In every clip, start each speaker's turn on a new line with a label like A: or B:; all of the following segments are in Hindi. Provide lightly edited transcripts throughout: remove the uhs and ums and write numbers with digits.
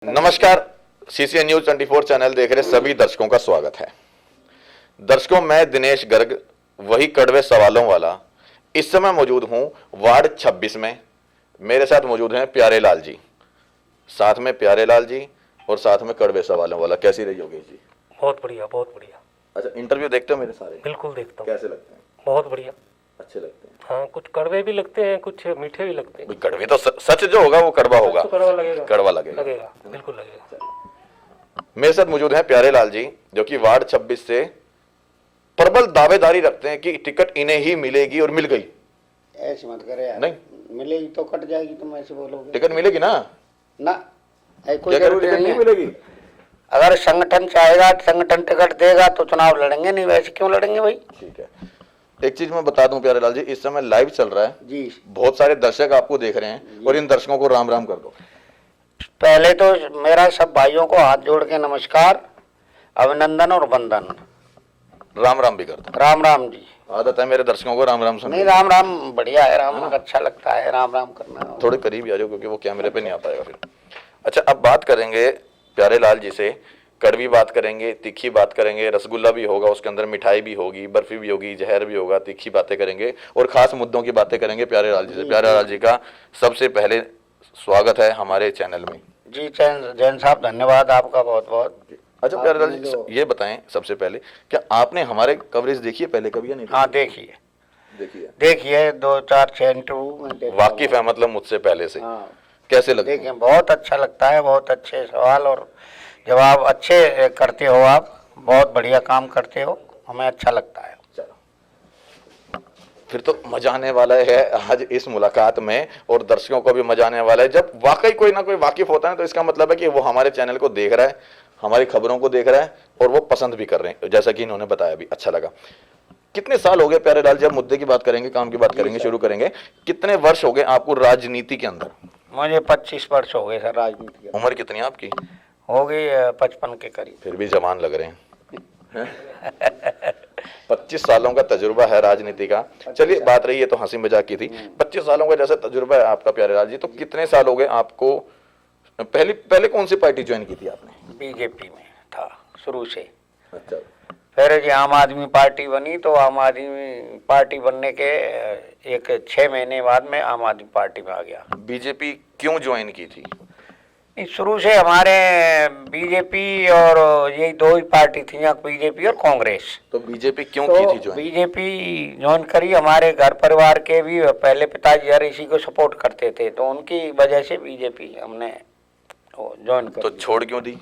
A: नमस्कार, सीसीएन न्यूज 24 चैनल देख रहे सभी दर्शकों का स्वागत है। दर्शकों, मैं दिनेश गर्ग, वही कड़वे सवालों वाला, इस समय मौजूद हूं वार्ड 26 में। मेरे साथ मौजूद हैं प्यारे लाल जी, साथ में प्यारे लाल जी और साथ में कड़वे सवालों वाला। कैसी रही योगेश जी?
B: बहुत बढ़िया, बहुत बढ़िया।
A: अच्छा, इंटरव्यू देखते हो मेरे सारे?
B: बिल्कुल देखता हूँ।
A: कैसे लगते हैं?
B: बहुत बढ़िया,
A: अच्छे लगते हैं।
B: हाँ, कुछ कड़वे भी लगते हैं, कुछ मीठे भी लगते हैं।
A: कड़वे तो सच जो होगा वो कड़वा होगा।
B: तो कड़वा लगेगा,
A: कड़वा लगेगा,
B: लगेगा, बिल्कुल लगेगा।
A: मेरे साथ मौजूद हैं प्यारे लाल जी, जो कि वार्ड 26 से प्रबल दावेदारी रखते हैं कि टिकट इन्हें ही मिलेगी और मिल गई।
C: ऐसे मत करे यार।
A: नहीं
C: मिलेगी तो कट जाएगी, तुम ऐसे बोलोगे।
A: टिकट मिलेगी ना?
C: ना, कोई
A: क्या
C: जरूरी
A: टिकट नहीं
C: है।
A: मिलेगी?
C: अगर संगठन चाहेगा, संगठन टिकट देगा तो चुनाव लड़ेंगे, नहीं वैसे क्यों लड़ेंगे भाई?
A: ठीक है, एक चीज मैं बता दूं प्यारे लाल जी, इस समय लाइव चल रहा है
C: जी।
A: बहुत सारे दर्शक आपको देख रहे हैं और इन दर्शकों को राम राम कर दो।
C: पहले तो मेरा सब भाइयों को हाथ जोड़ के नमस्कार, अभिनंदन और वंदन।
A: राम राम भी कर दो।
C: राम राम जी।
A: आदत है मेरे दर्शकों को राम राम
C: नहीं,
A: सुनने।
C: राम राम बढ़िया है, राम अच्छा लगता है, राम राम करना।
A: थोड़े करीब ही आ जाओ क्योंकि वो कैमरे पे नहीं आ पाएगा फिर। अच्छा, अब बात करेंगे प्यारे लाल जी से। कड़वी बात करेंगे, तीखी बात करेंगे, रसगुल्ला भी होगा, उसके अंदर मिठाई भी होगी, बर्फी भी होगी, जहर भी होगा, तीखी बातें करेंगे और खास मुद्दों की बातें करेंगे प्यारे लाल जी से। प्यारे लाल जी का सबसे पहले स्वागत है हमारे चैनल में।
C: जी जैन साहब, धन्यवाद आपका बहुत बहुत।
A: अच्छा प्यारे लाल जी, ये बताएं सबसे पहले, क्या आपने हमारे कवरेज देखी है पहले कभी या नहीं?
C: हाँ देखिए,
A: देखिए
C: 2-4 इंटरव्यू
A: वाकिफ है मतलब मुझसे पहले से।
C: हाँ
A: कैसे लगते हैं?
C: देखें, बहुत अच्छा लगता है, बहुत अच्छे सवाल और जवाब अच्छे करते हो आप, बहुत बढ़िया काम करते हो, हमें अच्छा लगता है।
A: चलो, फिर तो मजा आने वाला है आज इस मुलाकात में और दर्शकों को भी मजा आने वाला है। जब वाकई कोई ना कोई वाकिफ होता है तो इसका मतलब है कि वो हमारे चैनल को देख रहा है, हमारी खबरों को देख रहा है और वो पसंद भी कर रहे हैं, जैसा कि इन्होंने बताया भी। अच्छा लगा। कितने साल हो गए प्यारे लाल जी, अब मुद्दे की बात करेंगे, काम की बात करेंगे, शुरू करेंगे। कितने वर्ष हो गए आपको राजनीति के अंदर?
C: मुझे 25 वर्ष हो गए सर राजनीति के।
A: उम्र कितनी है आपकी?
C: हो गई 55 के करीब।
A: फिर भी जवान लग रहे हैं। 25 सालों का तजुर्बा है राजनीति का। चलिए, बात रही है तो हंसी मजाक की थी। 25 सालों का जैसा तजुर्बा है आपका प्यारे लाल जी, तो कितने साल हो गए आपको? पहले कौन सी पार्टी ज्वाइन की थी आपने?
C: बीजेपी में था शुरू से।
A: अच्छा,
C: फिर जी आम आदमी पार्टी बनी, तो आम आदमी पार्टी बनने के एक 6 महीने बाद में आम आदमी पार्टी में आ गया।
A: बीजेपी क्यों ज्वाइन की थी?
C: शुरू से हमारे बीजेपी और यही दो ही पार्टी थी, बीजेपी और कांग्रेस।
A: तो बीजेपी क्यों
C: तो
A: की थी ज्वाइन?
C: बीजेपी ज्वाइन करी, हमारे घर परिवार के भी पहले पिताजी हर इसी को सपोर्ट करते थे, तो उनकी वजह से बीजेपी हमने ज्वाइन कर।
A: तो छोड़ क्यों दी?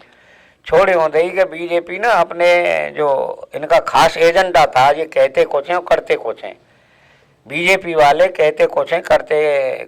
C: छोड़े होते ही कि बीजेपी ना अपने जो इनका खास एजेंडा था, ये कहते कुछ हैं और करते कुछ हैं। बीजेपी वाले कहते कुछ हैं, करते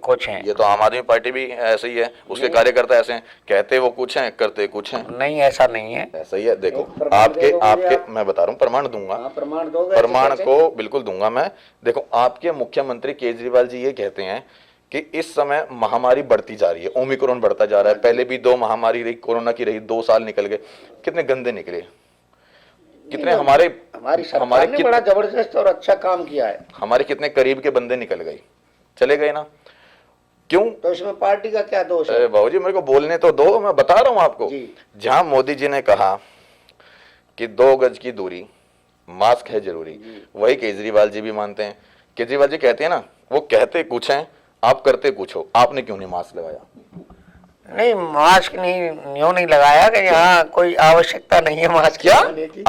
C: कुछ हैं।
A: ये तो आम आदमी पार्टी भी ऐसे ही है, उसके कार्यकर्ता ऐसे हैं, कहते वो कुछ हैं, करते कुछ हैं।
C: नहीं, ऐसा नहीं है।
A: ऐसा ही है। देखो, आपके मैं बता रहा हूँ, प्रमाण दूंगा।
C: प्रमाण दोगे?
A: प्रमाण को बिल्कुल दूंगा मैं। देखो, आपके मुख्यमंत्री केजरीवाल जी ये कहते हैं कि इस समय महामारी बढ़ती जा रही है, ओमिक्रॉन बढ़ता जा रहा है। पहले भी 2 महामारी रही, कोरोना की रही, 2 साल निकल गए, कितने गंदे निकले, कितने हमारी
C: सरकार ने बड़ा जबरदस्त और अच्छा काम किया है।
A: हमारे कितने करीब के बंदे निकल गए, चले गए ना। क्यों?
C: तो इसमें पार्टी का क्या दोष है?
A: बाबूजी, मेरे को बोलने तो दो, मैं बता रहा हूं आपको। जहां मोदी जी ने कहा कि 2 गज की दूरी, मास्क है जरूरी, वही केजरीवाल जी भी मानते हैं। केजरीवाल जी कहते हैं ना, वो कहते कुछ हैं, आप करते कुछ हो। आपने क्यों नहीं मास्क लगाया?
C: नहीं, मास्क नहीं लगाया कि यहाँ कोई आवश्यकता नहीं है मास्क।
A: क्या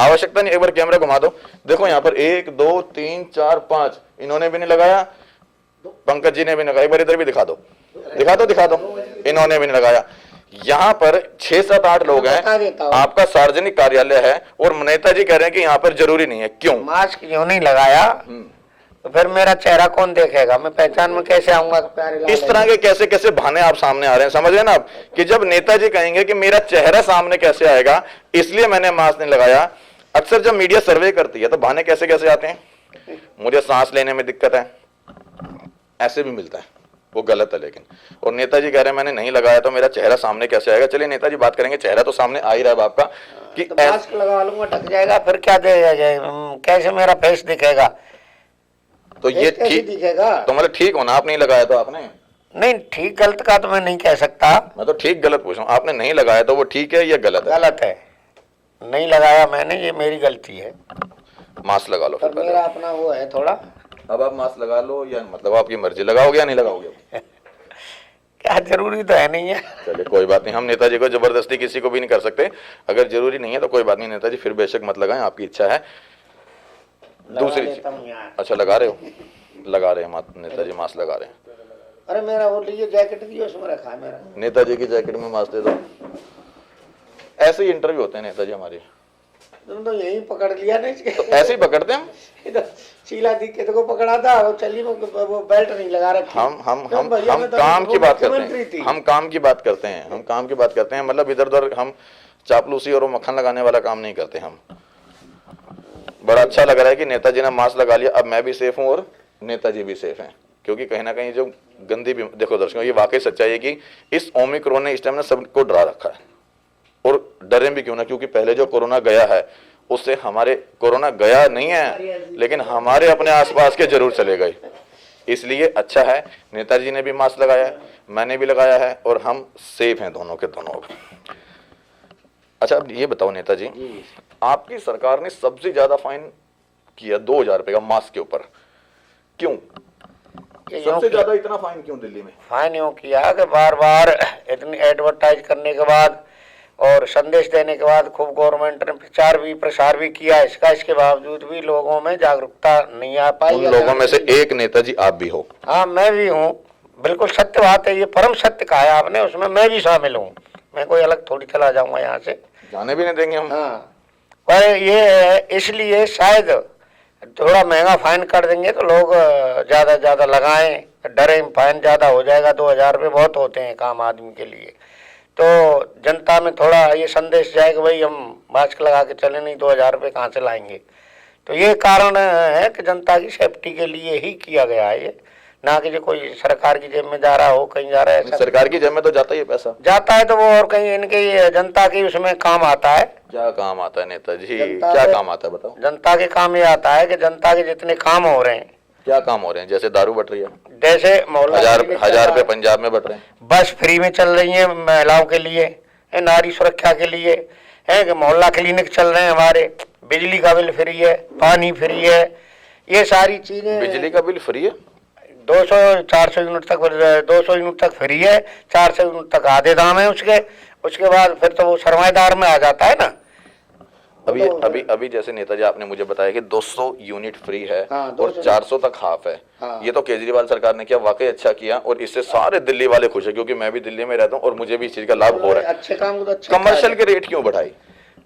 A: आवश्यकता नहीं? एक बार कैमरा घुमा दो, देखो यहाँ पर 1 2 3 4 5, इन्होंने भी नहीं लगाया, पंकज जी ने भी नहीं लगाया। एक बार इधर भी दिखा दो, इन्होंने भी नहीं लगाया। यहाँ पर 6 7 8 लोग हैं, आपका सार्वजनिक कार्यालय है और नेता जी कह रहे हैं कि यहाँ पर जरूरी नहीं है। क्यों
C: मास्क क्यों नहीं लगाया? तो फिर मेरा चेहरा कौन देखेगा? मैं पहचान में कैसे आऊंगा?
A: इस तरह के कैसे कैसे बहाने आप सामने आ रहे हैं, समझ रहे ना आप, कि जब नेताजी कहेंगे कि मेरा चेहरा सामने कैसे आएगा, इसलिए मैंने मास्क नहीं लगाया। अक्सर जब मीडिया सर्वे करती है तो बहाने कैसे कैसे आते हैं, मुझे सांस लेने में दिक्कत है, ऐसे भी मिलता है, वो गलत है। लेकिन और नेताजी कह रहे हैं मैंने नहीं लगाया तो मेरा चेहरा सामने कैसे आएगा। चलिए नेताजी बात करेंगे, चेहरा तो सामने आ ही रहा है आपका कि
C: तो मास्क लगा लूंगा, ढक जाएगा, फिर क्या देगा जाए, कैसे मेरा फेस दिखेगा?
A: तो ये ठीक दिखेगा। तो मतलब ठीक होना, आप नहीं लगाया तो आपने
C: नहीं, ठीक गलत का तो मैं नहीं कह सकता।
A: मैं तो ठीक गलत पूछ रहा हूँ, आपने नहीं लगाया तो वो ठीक है या गलत है?
C: गलत है, नहीं लगाया मैंने, ये मेरी गलती है।
A: मास्क लगा लो फिर
C: पर
A: पहले।
C: मेरा अपना वो है थोड़ा।
A: अब आप मास्क लगा लो या मतलब आपकी मर्जी, लगाओगे या नहीं लगाओगे?
C: क्या जरूरी तो है नहीं है।
A: चलिए कोई बात नहीं, हम नेताजी को जबरदस्ती किसी को भी नहीं कर सकते। अगर जरूरी नहीं है तो कोई बात नहीं नेताजी, फिर बेशक मत लगाएं, आपकी इच्छा है। दूसरी चीज,
C: लेता हूँ यहाँ।
A: अच्छा लगा रहे हो? लगा रहे हैं नेताजी, मास्क लगा रहे हैं।
C: अरे मेरा वो लीजिए जैकेट दियो, उसमें रखा है मेरा।
A: नेताजी की जैकेट में मास्क दे दो। ऐसे ही इंटरव्यू होते हैं नेताजी हमारे।
C: तुम तो यही पकड़ लिया ना इसके।
A: तो ऐसे ही पकड़ते हैं हम।
C: शीला दीक्षित को पकड़ा था, वो चली वो बेल्ट नहीं लगा रखी।
A: हम
C: भैया, मैं तो
A: काम की बात करते
C: मुख्यमंत्री
A: हैं,
C: थी।
A: हम काम की बात करते हैं, हम काम की बात करते हैं। मतलब इधर उधर हम चापलूसी और वो मक्खन लगाने वाला काम नहीं करते हम। बड़ा अच्छा लग रहा है कि नेताजी ने मास्क लगा लिया, अब मैं भी सेफ हूँ और नेताजी भी सेफ हैं। क्योंकि कहीं ना कहीं जो गंदी भी, देखो दर्शकों, ये वाकई सच्चाई है कि इस ओमिक्रॉन ने इस टाइम ना सबको डरा रखा है। और डरे भी क्यों ना, क्योंकि पहले जो कोरोना गया है उससे हमारे, कोरोना गया नहीं है लेकिन हमारे अपने आसपास के जरूर चले गए। इसलिए अच्छा है नेताजी ने भी मास्क लगाया है, मैंने भी लगाया है और हम सेफ हैं दोनों के दोनों। अच्छा अब ये बताओ नेताजी, आपकी सरकार ने सबसे ज्यादा फाइन किया 2000 रुपए का मास्क के ऊपर, क्यों? सबसे ज्यादा इतना फाइन क्यों दिल्ली में?
C: फाइन यूं किया कि बार बार इतनी एडवर्टाइज करने के बाद और संदेश देने के बाद खूब गवर्नमेंट ने प्रसार भी किया इसका, इसके बावजूद भी लोगों में जागरूकता नहीं आ पाई।
A: उन लोगों में से एक नेताजी आप भी हो।
C: हाँ, मैं भी हूँ, बिल्कुल सत्य बात है, ये परम सत्य कहा है आपने, उसमें मैं भी शामिल हूँ। मैं कोई अलग थोड़ी चला जाऊंगा यहाँ से,
A: जाने भी नहीं देंगे हम।
C: हाँ, पर ये इसलिए शायद थोड़ा महंगा फाइन कर देंगे तो लोग ज्यादा लगाएं, डरे फाइन ज्यादा हो जाएगा। 2000 रुपये बहुत होते हैं एक आम आदमी के लिए। तो जनता में थोड़ा ये संदेश जाए कि भाई हम मास्क लगा के चले, नहीं 2000 रुपये कहाँ से लाएंगे। तो ये कारण है कि जनता की सेफ्टी के लिए ही किया गया है ये, ना कि जो कोई सरकार की जेब में जा रहा हो, कहीं जा रहा है।
A: सरकार की जेब में तो जाता ही है पैसा,
C: जाता है तो वो और कहीं इनके जनता की उसमें काम आता है।
A: क्या काम आता है नेताजी, क्या काम आता है बताओ?
C: जनता के काम ये आता है कि जनता के जितने काम हो रहे हैं,
A: क्या काम हो रहे हैं? जैसे दारू बट रही है,
C: जैसे मोहल्ला
A: हजार रुपए पंजाब में बट रहे हैं,
C: बस फ्री में चल रही है महिलाओं के लिए, नारी सुरक्षा के लिए है कि मोहल्ला क्लिनिक चल रहे हैं हमारे, बिजली का बिल फ्री है, पानी फ्री है, ये सारी चीजें।
A: बिजली का बिल फ्री है,
C: 400 यूनिट तक 200 यूनिट तक फ्री है, 400 यूनिट तक आधे दाम है उसके बाद फिर तो वो सरमाएदार में आ जाता है ना।
A: अभी जैसे नेताजी आपने मुझे बताया कि 200 यूनिट फ्री है,
C: हाँ,
A: और 400 तक हाफ है।
C: हाँ।
A: ये तो केजरीवाल सरकार ने किया, वाकई अच्छा किया और इससे सारे दिल्ली वाले खुश है, क्योंकि मैं भी दिल्ली में रहता हूँ और मुझे भी इस चीज का लाभ हो रहा है।
C: अच्छे काम को तो अच्छा
A: कमर्शियल के रेट क्यों बढ़ाई?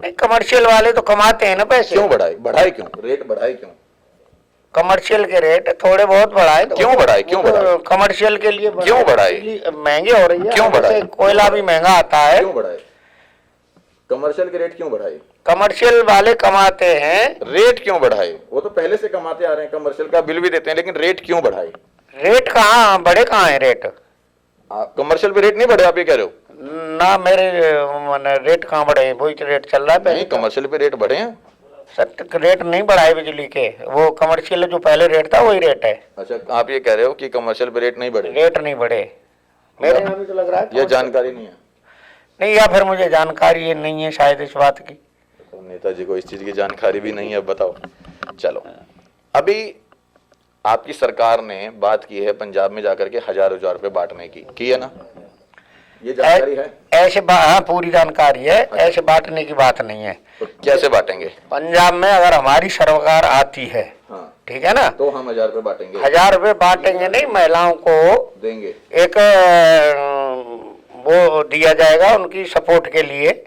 C: नहीं, कमर्शियल वाले तो कमाते हैं ना पैसे।
A: क्यों बढ़ाई क्यों रेट बढ़ाई क्यों?
C: कमर्शियल के रेट थोड़े बहुत बढ़ाए तो
A: क्यों बढ़ाए?
C: कमर्शियल के लिए
A: क्यों बढ़ाए?
C: महंगे हो रही है,
A: क्यों बढ़ाए?
C: कोयला भी महंगा आता है।
A: क्यों बढ़ाए? कमर्शियल के रेट क्यों बढ़ाए?
C: कमर्शियल वाले कमाते हैं,
A: रेट क्यों बढ़ाए? वो तो पहले से कमाते आ रहे हैं, कमर्शियल का बिल भी देते हैं, लेकिन रेट क्यों बढ़ाए?
C: रेट कहाँ बढ़े, कहाँ है रेट?
A: कमर्शियल पे रेट नहीं बढ़े, आप ये कह रहे हो?
C: ना, मेरे रेट कहाँ बढ़े, वही रेट चल रहा है।
A: नहीं, कमर्शियल पे रेट बढ़े हैं।
C: सर रेट नहीं बढ़ाए बिजली के, वो कमर्शियल जो पहले रेट था वही रेट है।
A: अच्छा, आप ये कह रहे हो कि कमर्शियल पे रेट नहीं बढ़े?
C: रेट नहीं बढ़े, मेरे यहाँ भी तो लग रहा है।
A: ये जानकारी नहीं है?
C: नहीं, या फिर मुझे जानकारी नहीं है शायद इस बात की।
A: तो नेताजी को इस चीज की जानकारी भी नहीं है, बताओ। चलो, अभी आपकी सरकार ने बात की है पंजाब में जाकर के हजार रुपए बांटने की है ना? ये जानकारी है?
C: ऐसे हाँ, पूरी जानकारी है। ऐसे बांटने की बात नहीं है।
A: तो कैसे बांटेंगे?
C: पंजाब में अगर हमारी सरकार आती है,
A: हाँ,
C: ठीक है ना,
A: तो हम 1000 रुपए बांटेंगे।
C: 1000 रुपए बांटेंगे नहीं, महिलाओं को
A: देंगे,
C: एक वो दिया जाएगा उनकी सपोर्ट के लिए,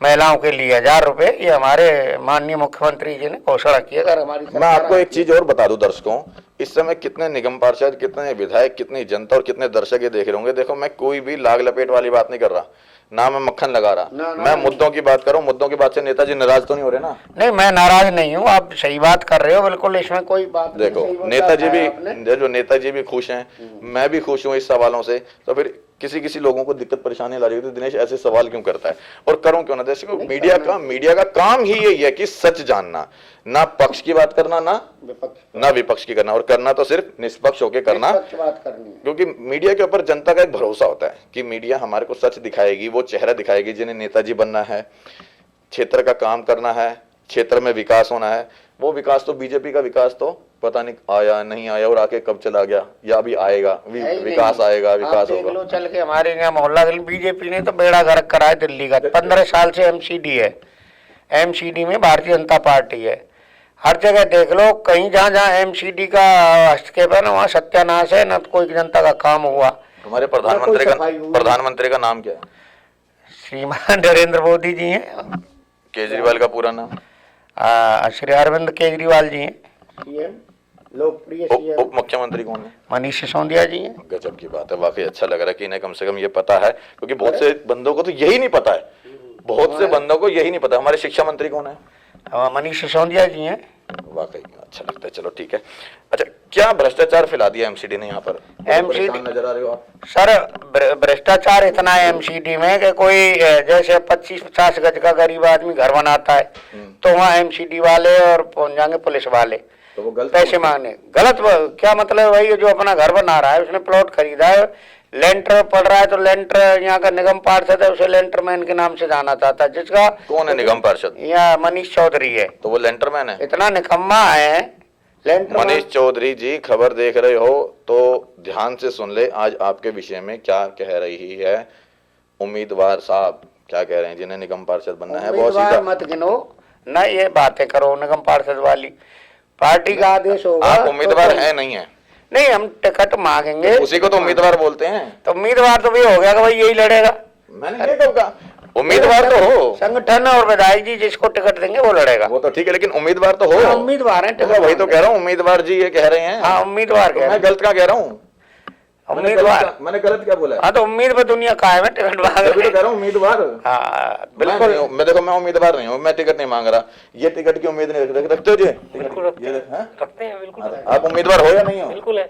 C: महिलाओं के लिए 1000 रुपए। ये हमारे माननीय मुख्यमंत्री जी ने घोषणा की। अगर हमारी
A: मैं आपको एक चीज और बता दूं दर्शकों, इस समय कितने निगम पार्षद, कितने विधायक, कितनी जनता और कितने दर्शक ये देख रहे होंगे। देखो, मैं कोई भी लाग लपेट वाली बात नहीं कर रहा, ना मैं मक्खन लगा रहा, मैं मुद्दों की बात कर रहा हूँ। मुद्दों की बात से नेताजी नाराज तो नहीं हो रहे ना?
C: नहीं, मैं नाराज नहीं हूँ, आप सही बात कर रहे हो, बिल्कुल इसमें कोई बात
A: देखो, नेताजी भी, जो नेताजी भी खुश हैं, मैं भी खुश हूँ इस सवालों से। तो फिर किसी किसी लोगों को दिक्कत परेशानी ला रही होती है, दिनेश ऐसे सवाल क्यों करता है और करूं क्यों ना। जैसे मीडिया का काम ही यही है कि सच जानना, ना पक्ष की बात करना ना विपक्ष की करना, और करना तो सिर्फ निष्पक्ष होकर करना,
C: बात करनी है।
A: क्योंकि मीडिया के ऊपर जनता का एक भरोसा होता है कि मीडिया हमारे को सच दिखाएगी, वो चेहरा दिखाएगी जिन्हें नेताजी बनना है, क्षेत्र का काम करना है, क्षेत्र में विकास होना है। वो विकास तो बीजेपी का विकास तो पता नहीं आया नहीं आया और आके कब चला गया, या अभी आएगा, विकास आएगा, विकास होगा।
C: लो चल के हमारे यहाँ मोहल्ला बीजेपी ने तो बेड़ा गर्क करा है दिल्ली का। 15 साल से एमसीडी है, एमसीडी में भारतीय जनता पार्टी है। हर जगह देख लो, कहीं जहाँ जहाँ एमसीडी का हस्तक्षेप है ना, वहाँ सत्यानाश है, न तो कोई जनता का काम हुआ।
A: हमारे प्रधानमंत्री का नाम क्या है?
C: श्रीमान नरेंद्र मोदी जी हैं।
A: केजरीवाल का पूरा नाम?
C: श्री अरविंद केजरीवाल जी हैं। सीएम लोकप्रिय सीएम।
A: उप मुख्यमंत्री कौन है?
C: मनीष सिसोदिया जी हैं।
A: गजब की बात है, वाकई अच्छा लग रहा है कि इन्हें कम से कम ये पता है, क्योंकि बहुत से बंदों को तो यही नहीं पता है, बहुत से बंदों को यही नहीं पता। हमारे शिक्षा मंत्री कौन है?
C: मनीष सिसोदिया जी हैं।
A: वाकई अच्छा लगता है। चलो ठीक है। अच्छा, क्या भ्रष्टाचार फैला दिया एमसीडी ने यहाँ पर?
C: एमसीडी
A: नजर आ रहे हो आप
C: सर, भ्रष्टाचार इतना है एमसीडी में कि कोई जैसे 25-50 गज का गरीब आदमी घर बनाता है तो वहाँ एमसीडी वाले और पहुंच जाएंगे पुलिस वाले,
A: तो वो गलत
C: पैसे मांगने। गलत क्या मतलब? वही जो अपना घर बना रहा है, उसने प्लॉट खरीदा है, लेंटर पड़ रहा है, तो लेंटर यहाँ का निगम पार्षद है, उसे लेंटर मैन के नाम से जाना चाहता है। जिसका
A: कौन है निगम पार्षद?
C: यहाँ मनीष चौधरी है।
A: तो वो लेंटर मैन है?
C: इतना निकम्मा है लेंटर।
A: मनीष चौधरी जी, खबर देख रहे हो तो ध्यान से सुन ले, आज आपके विषय में क्या कह रही है उम्मीदवार साहब, क्या कह रहे हैं जिन्हें निगम पार्षद बनना है। बहुत सीधा
C: मत गिनो ना, ये बातें करो निगम पार्षद वाली। पार्टी का आदेश होगा।
A: आप उम्मीदवार हैं नहीं है?
C: नहीं, हम टिकट मांगेंगे।
A: उसी को तो उम्मीदवार बोलते हैं।
C: तो उम्मीदवार तो भी हो गया कि भाई यही लड़ेगा।
A: मैंने ये कब कहा? उम्मीदवार तो हो,
C: संगठन और विधायक जी जिसको टिकट देंगे वो लड़ेगा।
A: वो तो ठीक है, लेकिन उम्मीदवार तो हो।
C: उम्मीदवार है,
A: तो मैं वही तो कह रहा हूँ, उम्मीदवार जी ये कह रहे हैं।
C: हाँ, उम्मीदवार
A: तो मैं गलत क्या कह रहा हूँ?
C: उम्मीदवार।
A: मैंने गलत क्या बोला?
C: हाँ, तो उम्मीद पे दुनिया कायम है, टिकट मांग
A: तो कह रहा हूँ उम्मीदवार।
C: हाँ बिल्कुल।
A: मैं देखो, मैं उम्मीदवार नहीं हूँ, मैं टिकट नहीं मांग रहा। ये टिकट की उम्मीद नहीं रखते हो जी?
B: बिल्कुल रखते हैं बिल्कुल।
A: आप उम्मीदवार हो या नहीं हो?
B: बिल्कुल है।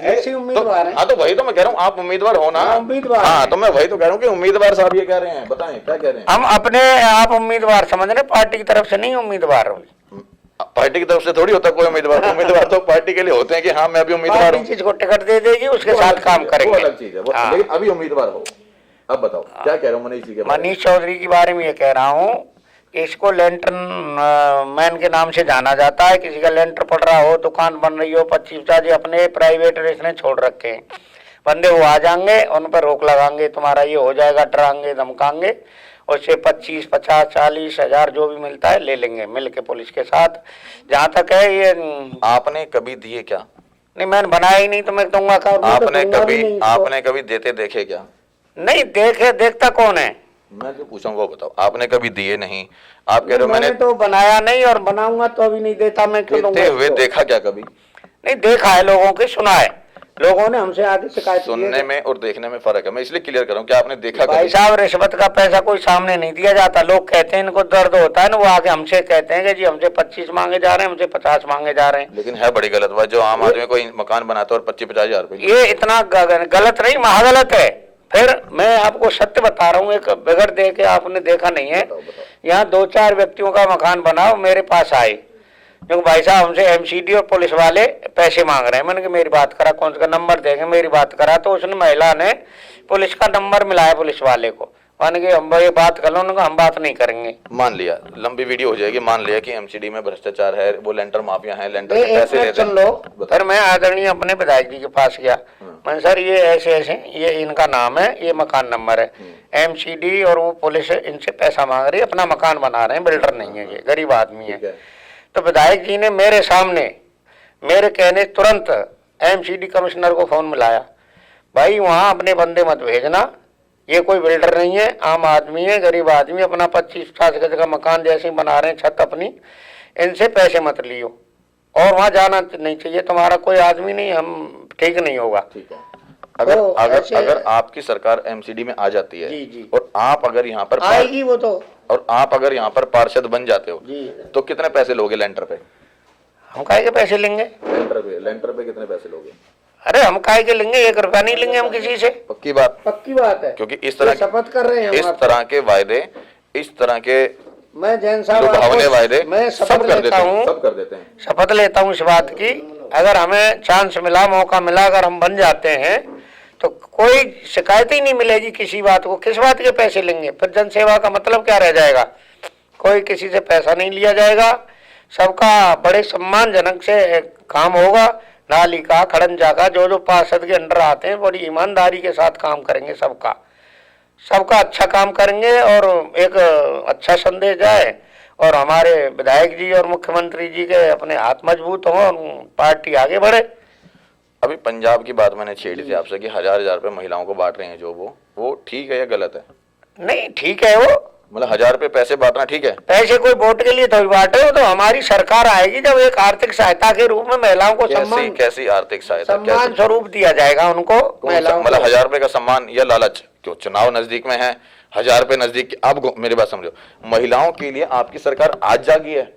C: ऐसी उम्मीदवार है।
A: हाँ, तो वही तो मैं कह रहा हूँ, आप उम्मीदवार हो ना?
C: उम्मीदवार।
A: हाँ, तो मैं वही तो कह रहा हूँ कि उम्मीदवार साहब ये कह रहे हैं, बताएं क्या कह रहे हैं।
C: हम अपने आप उम्मीदवार समझ रहे, पार्टी की तरफ से नहीं उम्मीदवार हो।
A: पार्टी की तरफ से थोड़ी होता कोई उम्मीदवार। उम्मीदवार तो पार्टी के लिए होते हैं कि हाँ मैं भी उम्मीदवार हूँ।
C: जिसको टिकट दे देगी उसके साथ काम करेंगे,
A: वो अलग चीज है। लेकिन अभी उम्मीदवार हो। अब बताओ क्या कह रहे हो मनीष जी के?
C: मनीष चौधरी के बारे में ये कह रहा हूँ कि इसको लेंटर मैन के नाम से जाना जाता है। किसी का लेंटर पड़ रहा हो, दुकान बन रही हो, 25 अपने प्राइवेट रेस ने छोड़ रखे हैं, बंदे वो आ जाएंगे, उन पर रोक लगाएंगे, तुम्हारा ये हो जाएगा, डराएंगे धमकाएंगे, उससे 25, 50, 40 हजार जो भी मिलता है ले लेंगे मिल के पुलिस के साथ। जहाँ तक है ये,
A: आपने कभी दिए क्या?
C: नहीं, मैंने बनाया ही नहीं तो मैं दूंगा।
A: आपने कभी देते देखे क्या?
C: नहीं देखे, देखता कौन है?
A: मैं जो पूछा वो बताओ। आपने कभी दिए नहीं, आप कह रहे हो मैंने
C: तो बनाया नहीं और बनाऊंगा तो अभी नहीं देता। मैं क्यों दूंगा?
A: हुए देखा क्या कभी?
C: नहीं देखा है, लोगों के सुना है, लोगों ने हमसे आगे शिकायत।
A: सुनने में और देखने में फर्क है, मैं इसलिए क्लियर कर रहा हूँ कि आपने देखा
C: भाई साहब, रिश्वत का पैसा कोई सामने नहीं दिया जाता। लोग कहते हैं इनको दर्द होता है ना, वो आके हमसे कहते हैं कि जी हमसे 25 मांगे जा रहे हैं, हमसे 50 मांगे जा रहे हैं।
A: लेकिन है बड़ी गलत बात जो आम आदमी को मकान बनाता है और 25-50 हजार रुपए।
C: ये इतना गलत नहीं, महागलत है। फिर मैं आपको सत्य बता रहा हूँ, एक बिगड़ दे के आपने देखा नहीं है। यहाँ 2-4 व्यक्तियों का मकान बना, मेरे पास आए क्योंकि भाई साहब हमसे एमसीडी और पुलिस वाले पैसे मांग रहे हैं। मैंने कहा मेरी बात करा, कौन सा नंबर देंगे, मेरी बात करा। तो उसने, महिला ने पुलिस का नंबर मिलाया पुलिस वाले को, मान के हम ये बात कर लो, उन्होंने हम बात नहीं करेंगे।
A: मान लिया, लंबी वीडियो हो जाएगी, मान लिया कि एमसीडी में भ्रष्टाचार है, वो लेंटर माफिया है, लेंटर के पैसे लेते हैं।
C: लो, फिर मैं आदरणीय अपने विधायक जी के पास गया, मैं सर ये ऐसे ऐसे, ये इनका नाम है, ये मकान नंबर है, एमसीडी और वो पुलिस इनसे पैसा मांग रही है, अपना मकान बना रहे हैं, बिल्डर नहीं है, ये गरीब आदमी है। तो विधायक जी ने मेरे सामने, मेरे कहने तुरंत एमसीडी कमिश्नर को फोन मिलाया, भाई वहाँ अपने बंदे मत भेजना, ये कोई बिल्डर नहीं है, आम आदमी है, गरीब आदमी, अपना 25-50 गज का मकान जैसे ही बना रहे हैं, छत अपनी, इनसे पैसे मत लियो और वहाँ जाना नहीं चाहिए, तुम्हारा कोई आदमी नहीं, हम ठीक नहीं होगा।
A: ठीक है। अगर आपकी सरकार एमसीडी में आ जाती है
C: जी।
A: और आप अगर यहाँ पर
C: आएगी वो तो,
A: और आप अगर यहाँ पर पार्षद बन जाते हो
C: जी,
A: तो कितने पैसे लोगे लेंटर पे?
C: हम काहे के पैसे लेंगे?
A: लेंटर पे कितने पैसे लोगे?
C: अरे हम काहे के लेंगे, 1 रुपया नहीं लेंगे हम किसी से।
A: पक्की बात,
C: पक्की बात है,
A: क्योंकि इस तरह
C: शपथ कर रहे हैं
A: इस तरह के वायदे, इस तरह के
C: मैं जैन साहब
A: लुभावने वायदे
C: मैं
A: सब
C: शपथ
A: कर देते
C: लेता
A: हैं,
C: हूँ,
A: सब कर देते हैं।
C: शपथ लेता हूँ इस बात की, अगर हमें चांस मिला, मौका मिला, अगर हम बन जाते हैं तो कोई शिकायत ही नहीं मिलेगी किसी बात को। किस बात के पैसे लेंगे, फिर जनसेवा का मतलब क्या रह जाएगा। कोई किसी से पैसा नहीं लिया जाएगा, सबका बड़े सम्मानजनक से काम होगा। नाली का, खड़ंजा का, जो पार्षद के अंडर आते हैं बड़ी ईमानदारी के साथ काम करेंगे, सबका अच्छा काम करेंगे और एक अच्छा संदेश जाए और हमारे विधायक जी और मुख्यमंत्री जी के अपने हाथ मजबूत हों और पार्टी आगे बढ़े।
A: अभी पंजाब की बात मैंने छेड़ी थी आपसे कि 1000 रुपए महिलाओं को बांट रहे हैं, जो वो ठीक है या गलत है?
C: नहीं ठीक है, वो
A: मतलब 1000 रुपए पैसे बांटना ठीक है?
C: पैसे कोई वोट के लिए थोड़ी बांटे, वो तो हमारी सरकार आएगी जब एक आर्थिक सहायता के रूप में महिलाओं को
A: कैसी आर्थिक सहायता,
C: सम्मान स्वरूप दिया जाएगा उनको।
A: मतलब 1000 रुपए का सम्मान या लालच? क्यों, चुनाव नजदीक में है, 1000 रुपए नजदीक। आप मेरी बात समझो, महिलाओं के लिए आपकी सरकार आज जागी है,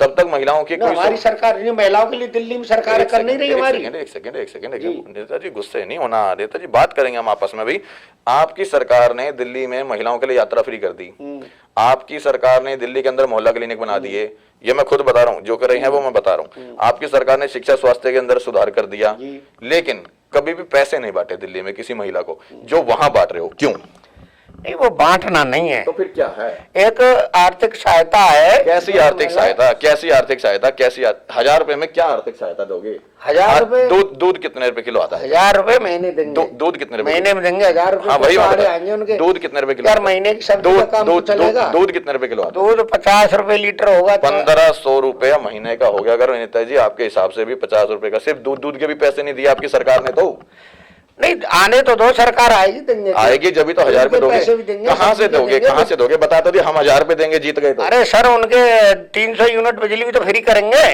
A: तब तक महिलाओं की कोई
C: हमारी सरकार नहीं, महिलाओं के लिए दिल्ली में सरकार कर नहीं रही हमारी।
A: एक सेकंड नेताजी गुस्से नहीं होना, नेताजी बात करेंगे हम आपस में भी। आपकी सरकार ने दिल्ली में महिलाओं के लिए यात्रा फ्री कर दी, आपकी सरकार ने दिल्ली के अंदर मोहल्ला क्लिनिक बना दिए, ये मैं खुद बता रहा हूँ, जो कर रही है वो मैं बता रहा हूँ। आपकी सरकार ने शिक्षा स्वास्थ्य के अंदर सुधार कर दिया, लेकिन कभी भी पैसे नहीं बांटे दिल्ली में किसी महिला को, जो वहां बांट रहे हो। क्यों?
C: नहीं, वो बांटना नहीं है,
A: तो फिर क्या है?
C: एक आर्थिक सहायता है।
A: कैसी आर्थिक सहायता, कैसी आर्थिक सहायता, कैसी 1000 रुपए में क्या आर्थिक सहायता दोगे?
C: 1000 रुपए
A: दूध कितने रुपए किलो आता है?
C: 1000 रुपए महीने देंगे।
A: दूध कितने रुपए
C: महीने में देंगे? 1000 रुपए।
A: हाँ वही बात
C: आएंगे उनके।
A: दूध कितने रुपए किलो?
C: यार महीने की सब्जी का काम चलेगा।
A: दूध कितने रुपए किलो आता है?
C: दूध 50 रुपए लीटर होगा।
A: 1500 रुपया महीने का हो गया। अगर नेताजी आपके हिसाब से भी 50 रुपए का, सिर्फ दूध के भी पैसे नहीं दिए आपकी सरकार ने, तो
C: नहीं आने तो दो, सरकार आएगी देंगे,
A: आएगी जब भी तो 1000 रुपए दोगे। कहाँ से दोगे, कहाँ से दोगे? बता तो दिया, हम 1000 रुपए देंगे, जीत गए तो।
C: अरे सर, उनके 300 यूनिट बिजली भी तो फ्री करेंगे।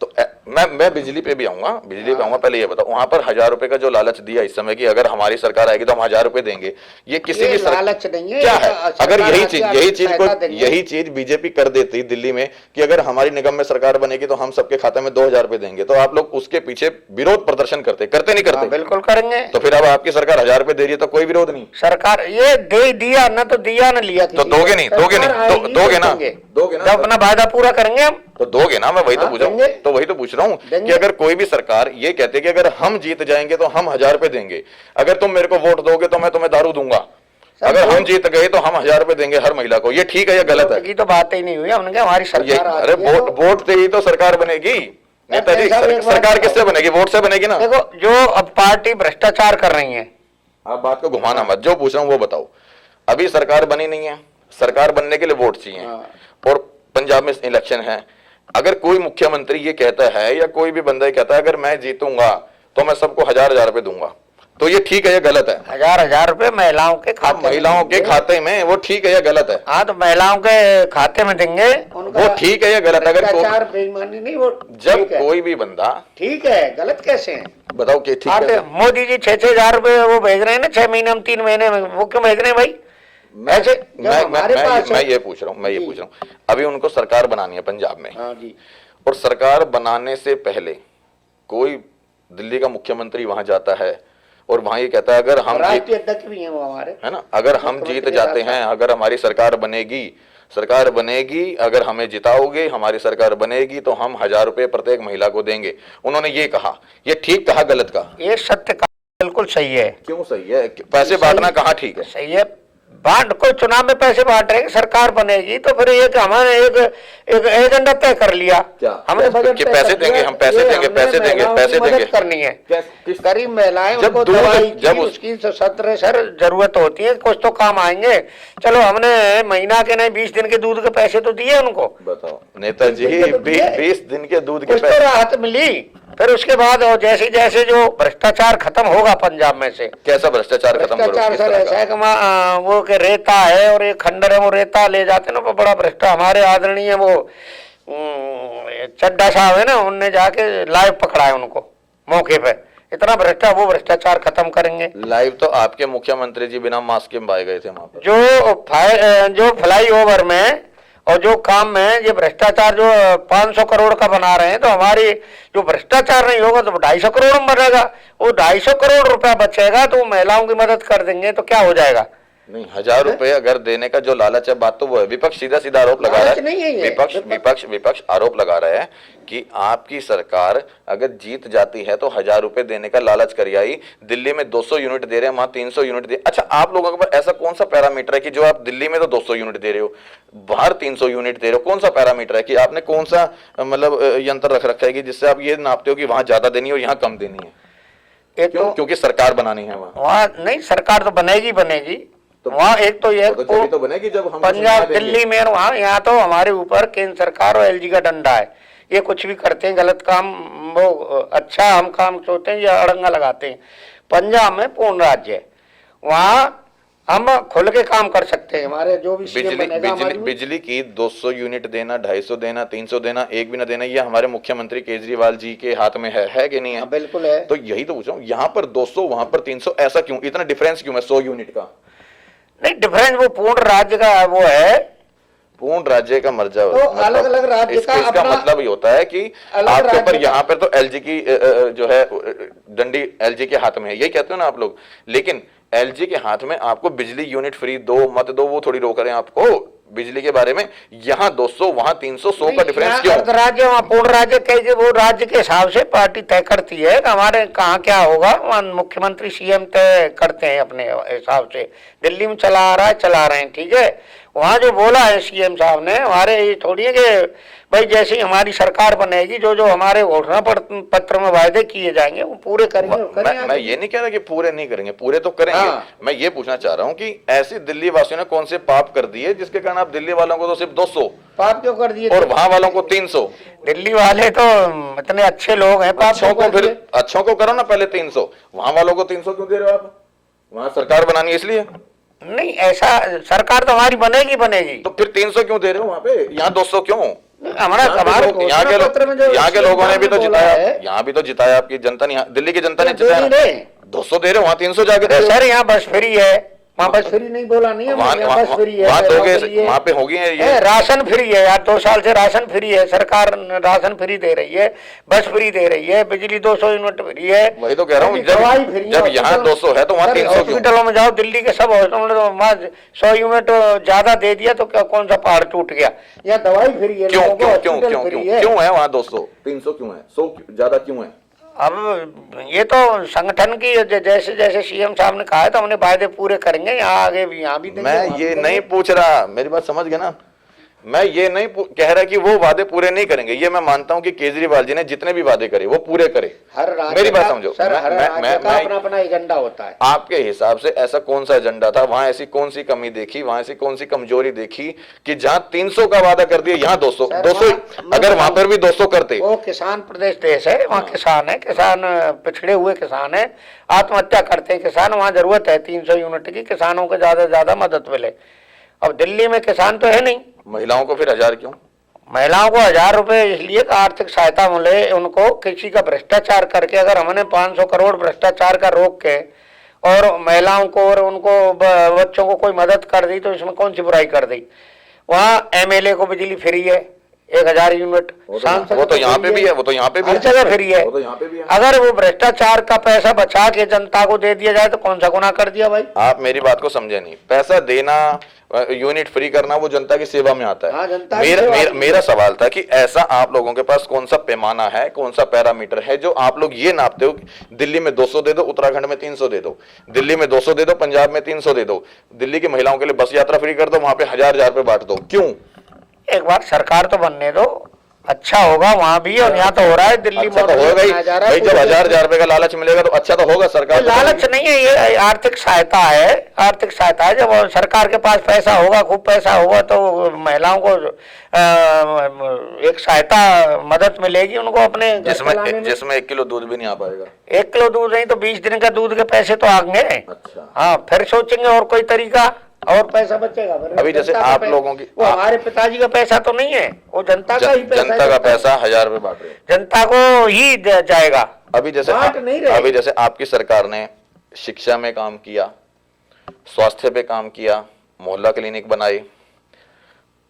A: तो मैं बिजली पे भी आऊंगा, बिजली पे आऊंगा। पहले ये बताओ, वहां पर 1000 रुपए का जो लालच दिया इस समय की, अगर हमारी सरकार आएगी तो हम 1000 रुपए देंगे, ये किसी भी
C: लालच नहीं है,
A: क्या है? अगर यही चीज बीजेपी कर देती दिल्ली में कि अगर हमारी निगम में सरकार बनेगी तो हम सबके खाते में 2000 रुपए देंगे, तो आप लोग उसके पीछे विरोध प्रदर्शन करते नहीं करते?
C: बिल्कुल करेंगे।
A: तो फिर अब आपकी सरकार 1000 रुपए दे रही है तो कोई विरोध नहीं।
C: सरकार ये दे दिया ना, तो दिया ना लिया,
A: तो दोगे नहीं, दोगे ना,
C: जब अपना वादा पूरा करेंगे हम
A: तो दोगे ना। मैं वही तो पूछ रहा हूँ, तो वही तो पूछ रहा हूँ कि अगर कोई भी सरकार ये कहते है कि अगर हम जीत जाएंगे तो हम 1000 रुपए देंगे, अगर तुम मेरे को वोट दोगे तो मैं तुम्हें दारू दूंगा, अगर हम जीत गए तो हम 1000 रुपए देंगे हर महिला को, ये ठीक है या गलत है?
C: की तो बात ही नहीं हुई, हमने कहा हमारी सरकार।
A: अरे वोट से ही तो सरकार बनेगी नेताजी। सरकार किससे बनेगी? वोट से बनेगी ना।
C: देखो, जो अब पार्टी भ्रष्टाचार कर रही है,
A: आप बात को घुमाना मत, जो पूछ रहा हूँ वो बताओ। अभी सरकार बनी नहीं है, सरकार बनने के लिए वोट चाहिए, और पंजाब में इलेक्शन है। अगर कोई मुख्यमंत्री ये कहता है या कोई भी बंदा कहता है अगर मैं जीतूंगा तो मैं सबको 1000 रुपए दूंगा, तो ये ठीक है या गलत है?
C: 1000 रुपए महिलाओं के खाते,
A: महिलाओं के खाते में, वो ठीक है या गलत है?
C: हाँ, तो महिलाओं के खाते में देंगे,
A: वो ठीक है या गलत? अगर
C: बेईमानी नहीं, वो
A: जब कोई भी बंदा,
C: ठीक है, गलत कैसे है
A: बताओ कि ठीक है?
C: मोदी जी 6,000 रुपए वो भेज रहे हैं ना 6 महीने में, 3 महीने में, वो क्यों भेज रहे हैं भाई?
A: मैं ये पूछ रहा हूँ, अभी उनको सरकार बनानी है पंजाब में।
C: हाँ जी।
A: और सरकार बनाने से पहले कोई दिल्ली का मुख्यमंत्री वहां जाता है और वहां ये कहता है अगर हम
C: राष्ट्रीय अध्यक्ष भी हैं वो हमारे,
A: है ना, अगर हम जीत जाते हैं, अगर हमारी सरकार बनेगी, अगर हमें जिताओगे, हमारी सरकार बनेगी तो हम 1000 रुपए प्रत्येक महिला को देंगे। उन्होंने ये कहा, ये ठीक कहा गलत कहा?
C: ये सत्य का बिल्कुल सही है।
A: क्यों सही है? पैसे बांटना कहाँ ठीक है?
C: सही है, बांट, कोई चुनाव में पैसे बांट रहे हैं, सरकार बनेगी तो फिर एक हमारे एक एजेंडा तय कर लिया,
A: क्या
C: हमने बजट
A: कि पैसे देंगे, हम पैसे देंगे
C: करनी है। गरीब महिलाएं,
A: जब
C: उनको दवाई की उसकी सत्र सर जरूरत होती है, कुछ तो काम आएंगे। चलो, हमने महीना के नहीं 20 दिन के दूध के पैसे तो दिए उनको।
A: बताओ नेताजी, 20 दिन के दूध के
C: पैसे, राहत मिली। फिर उसके बाद जैसे जैसे जो भ्रष्टाचार खत्म होगा पंजाब में से।
A: कैसा भ्रष्टाचार खत्म?
C: भ्रष्टाचार सर ऐसा है कि वो के रेता है और एक खंडर है, वो रेता ले जाते ना, वो बड़ा भ्रष्टा, हमारे आदरणीय वो चड्डा साहब है ना, उनने जाके लाइव पकड़ा है उनको मौके पे। इतना वो भ्रष्टाचार खत्म करेंगे।
A: लाइव तो आपके मुख्यमंत्री जी बिना मास्क के पाए गए थे वहां पर।
C: जो फ्लाई ओवर में और जो काम में ये भ्रष्टाचार जो 500 करोड़ का बना रहे हैं, तो हमारी जो भ्रष्टाचार नहीं होगा तो 250 करोड़ में बनेगा। वो 250 करोड़ रुपया बचेगा तो महिलाओं की मदद कर देंगे तो क्या हो जाएगा?
A: नहीं, 1000 रुपए अगर देने का जो लालच है, बात तो वो है। विपक्ष सीधा सीधा आरोप लगा रहा
C: लालच नहीं है
A: है,
C: ये।
A: विपक्ष आरोप लगा रहा है कि आपकी सरकार अगर जीत जाती है तो 1000 रुपए देने का लालच कर आई। दिल्ली में 200 यूनिट दे रहे हैं, वहां 300 यूनिट दे। अच्छा, आप लोगों के पास ऐसा कौन सा पैरामीटर है कि जो आप दिल्ली में तो 200 यूनिट दे रहे हो, बाहर 300 यूनिट दे रहे हो? कौन सा पैरामीटर है कि आपने कौन सा मतलब यंत्र रख रखा है कि जिससे आप ये नापते हो कि वहां ज्यादा देनी है और यहाँ कम देनी है?
C: एक तो
A: क्योंकि सरकार बनानी है
C: वहाँ नहीं, सरकार तो बनेगी
A: तो
C: वहाँ। एक तो ये
A: जब तो बनेगी जब हम
C: पंजाब दिल्ली में वहाँ, यहाँ तो हमारे ऊपर केंद्र सरकार और एलजी का डंडा है। ये कुछ भी करते हैं गलत काम, वो अच्छा हम काम सोचते हैं या अड़ंगा लगाते हैं। पंजाब में पूर्ण राज्य है, वहाँ हम खुल के काम कर सकते हैं। हमारे जो भी सीएम बनेगा,
A: बिजली की 200 यूनिट देना, 250 देना, 300 देना, एक भी ना देना, ये हमारे मुख्यमंत्री केजरीवाल जी के हाथ में है कि नहीं है?
C: बिल्कुल है।
A: तो यही तो पूछ रहा हूँ, यहाँ पर 200 वहां पर 300, ऐसा क्यों? इतना डिफरेंस क्यों है 100 यूनिट का?
C: नहीं, डिफरेंस वो पूर्ण राज्य का वो है।
A: पूर्ण राज्य का मर्जा
C: तो अलग अलग राज्य का
A: इसका
C: अपना
A: मतलब ये होता है कि आपके ऊपर यहाँ पर तो एलजी की जो है डंडी एलजी के हाथ में है, यही कहते हो ना आप लोग। लेकिन एलजी के हाथ में आपको बिजली यूनिट फ्री दो मत दो, वो थोड़ी रोक रहे हैं आपको बिजली के बारे में। यहाँ 200 वहां 300, 100 का डिफरेंस क्यों?
C: राज्य वहाँ पूर्ण राज्य कहेंगे, वो राज्य के हिसाब से पार्टी तय करती है कि हमारे कहाँ क्या होगा। वहाँ मुख्यमंत्री सीएम तय करते हैं अपने हिसाब से। दिल्ली में चला रहे हैं, ठीक है। वहाँ जो बोला है सीएम साहब ने, हमारे ये थोड़ी है कि भाई जैसे ही हमारी सरकार बनेगी जो जो हमारे घोषणा पत्र में वायदे किए जाएंगे वो पूरे करेंगे।
A: मैं ये नहीं कह रहा कि पूरे नहीं करेंगे, पूरे तो करेंगे। मैं ये पूछना चाह रहा हूँ कि ऐसे दिल्ली वासियों ने कौन से पाप कर दिए जिसके कारण आप दिल्ली वालों को तो सिर्फ 200
C: पाप क्यों कर दिए
A: और वहां वालों को 300?
C: दिल्ली वाले तो इतने अच्छे लोग हैं।
A: अच्छों को फिर अच्छों को करो ना पहले 300, वहां वालों को 300 क्यों दे रहे हो आप? वहां सरकार बनानी है इसलिए?
C: नहीं, ऐसा सरकार तो हमारी बनेगी
A: तो फिर 300 क्यों दे रहे हो वहां पे? यहाँ 200 क्यों?
C: हमारे
A: यहाँ के लोगों ने भी तो जिताया, यहाँ भी तो जिताया आपकी जनता ने, दिल्ली की जनता ने जिताया। 200 दे रहे हो, वहाँ 300 जाके दे।
C: सर यहाँ बस फ्री है, वहाँ बस फ्री नहीं बोला नहीं है, बस फ्री है।
A: वहाँ पे होगी ये
C: राशन फ्री है यार, 2 साल से राशन फ्री है। सरकार राशन फ्री दे रही है, बस फ्री दे रही है, बिजली 200 यूनिट फ्री है।
A: वही तो कह रहा हूँ, जब यहाँ 200 है तो वहाँ 300 क्यों?
C: हॉस्पिटलों में जाओ, दिल्ली के सब हॉस्पिटलों में 100 यूनिट ज्यादा दे दिया तो क्या कौन सा पहाड़ टूट गया? यहाँ दवाई फ्री है,
A: क्यों है वहाँ 200 300 क्यों है? 100 ज्यादा क्यों है?
C: अब ये तो संगठन की जैसे जैसे सीएम साहब ने कहा है तो हमने वायदे पूरे करेंगे, यहाँ आगे भी यहाँ भी देंगे।
A: मैं ये नहीं पूछ रहा, मेरी बात समझ गए ना? मैं ये नहीं कह रहा कि वो वादे पूरे नहीं करेंगे। ये मैं मानता हूं कि केजरीवाल जी ने जितने भी वादे करे वो पूरे करे। मेरी बात समझो,
C: अपना एजेंडा होता है।
A: आपके हिसाब से ऐसा कौन सा एजेंडा था? वहां ऐसी कौन सी कमी देखी, वहां ऐसी कौन सी कमजोरी देखी कि जहां 300 का वादा कर दिया यहाँ 200 अगर वहां पर भी 200 करते?
C: वो किसान प्रदेश देश है, वहाँ किसान है, किसान पिछड़े हुए किसान है, आत्महत्या करते हैं किसान। वहाँ जरूरत है 300 यूनिट की, किसानों को ज्यादा से ज्यादा मदद मिले। अब दिल्ली में किसान तो है नहीं।
A: महिलाओं को फिर 1000 क्यों?
C: महिलाओं को 1000 रुपए इसलिए आर्थिक सहायता मिले उनको, किसी का भ्रष्टाचार करके। अगर हमने 500 करोड़ भ्रष्टाचार का रोक के और महिलाओं को और उनको बच्चों को कोई मदद कर दी तो इसमें कौन सी बुराई कर दी? वहाँ एमएलए को बिजली फ्री है 1000 यूनिट,
A: वो तो यहाँ पे भी है, वो तो यहाँ पे भी
C: हर जगह फ्री है। अगर वो भ्रष्टाचार का पैसा बचा के जनता को दे दिया जाए तो कौन सा गुनाह कर दिया भाई?
A: आप मेरी बात को समझे नहीं। पैसा देना, यूनिट फ्री करना वो जनता की सेवा में आता है। मेरा सवाल था कि ऐसा आप लोगों के पास कौन सा पैमाना है, कौन सा पैरामीटर है जो आप लोग ये नापते हो? दिल्ली में 200 दे दो, उत्तराखंड में 300 दे दो, दिल्ली में 200 दे दो, पंजाब में 300 दे दो, दिल्ली की महिलाओं के लिए बस यात्रा फ्री कर दो, वहां पे 1000 रुपए बांट दो। क्यों?
C: एक बार सरकार तो बनने दो, अच्छा होगा वहाँ भी। और यहाँ तो हो रहा है दिल्ली
A: अच्छा तो होगा ही भाई, जब 1000 रुपए का लालच मिलेगा तो अच्छा तो होगा। सरकार
C: लालच नहीं है, ये आर्थिक सहायता है, आर्थिक सहायता है। जब सरकार के पास पैसा होगा, खूब पैसा होगा तो महिलाओं को एक सहायता मदद मिलेगी उनको अपने
A: जिसमें 1 किलो दूध भी नहीं आ पाएगा।
C: 1 किलो दूध नहीं तो 20 दिन का दूध के पैसे तो आएंगे।
A: अच्छा
C: हाँ, फिर सोचेंगे और कोई तरीका और पैसा बचेगा।
A: अभी जैसे आप लोगों की,
C: वो हमारे पिताजी का पैसा तो नहीं है, वो जनता का ही पैसा,
A: जनता का पैसा 1000 रुपए बांट रहे,
C: जनता को ही जाएगा।
A: अभी जैसे आपकी सरकार ने शिक्षा में काम किया, स्वास्थ्य पे काम किया, मोहल्ला क्लिनिक बनाए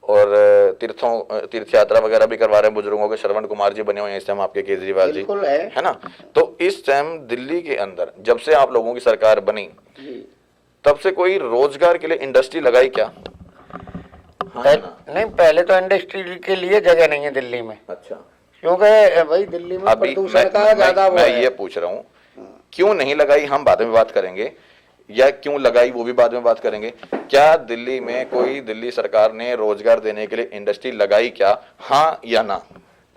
A: और तीर्थ यात्रा वगैरह भी करवा रहे हैं बुजुर्गों के। श्रवण कुमार जी बने हुए हैं इस टाइम आपके केजरीवाल जी,
C: बिल्कुल
A: है ना। तो इस टाइम दिल्ली के अंदर जब से आप लोगों की सरकार बनी तब से कोई रोजगार के लिए इंडस्ट्री लगाई क्या?
C: नहीं, पहले तो इंडस्ट्री के लिए जगह नहीं है दिल्ली में।
A: अच्छा,
C: क्योंकि भाई दिल्ली में
A: अभी
C: प्रदूषण का ज्यादा वो
A: मैं
C: है।
A: ये पूछ रहा हूँ क्यों नहीं लगाई, हम बाद में बात करेंगे, या क्यों लगाई वो भी बाद में बात करेंगे। क्या दिल्ली में कोई दिल्ली सरकार ने रोजगार देने के लिए इंडस्ट्री लगाई क्या, हाँ या ना?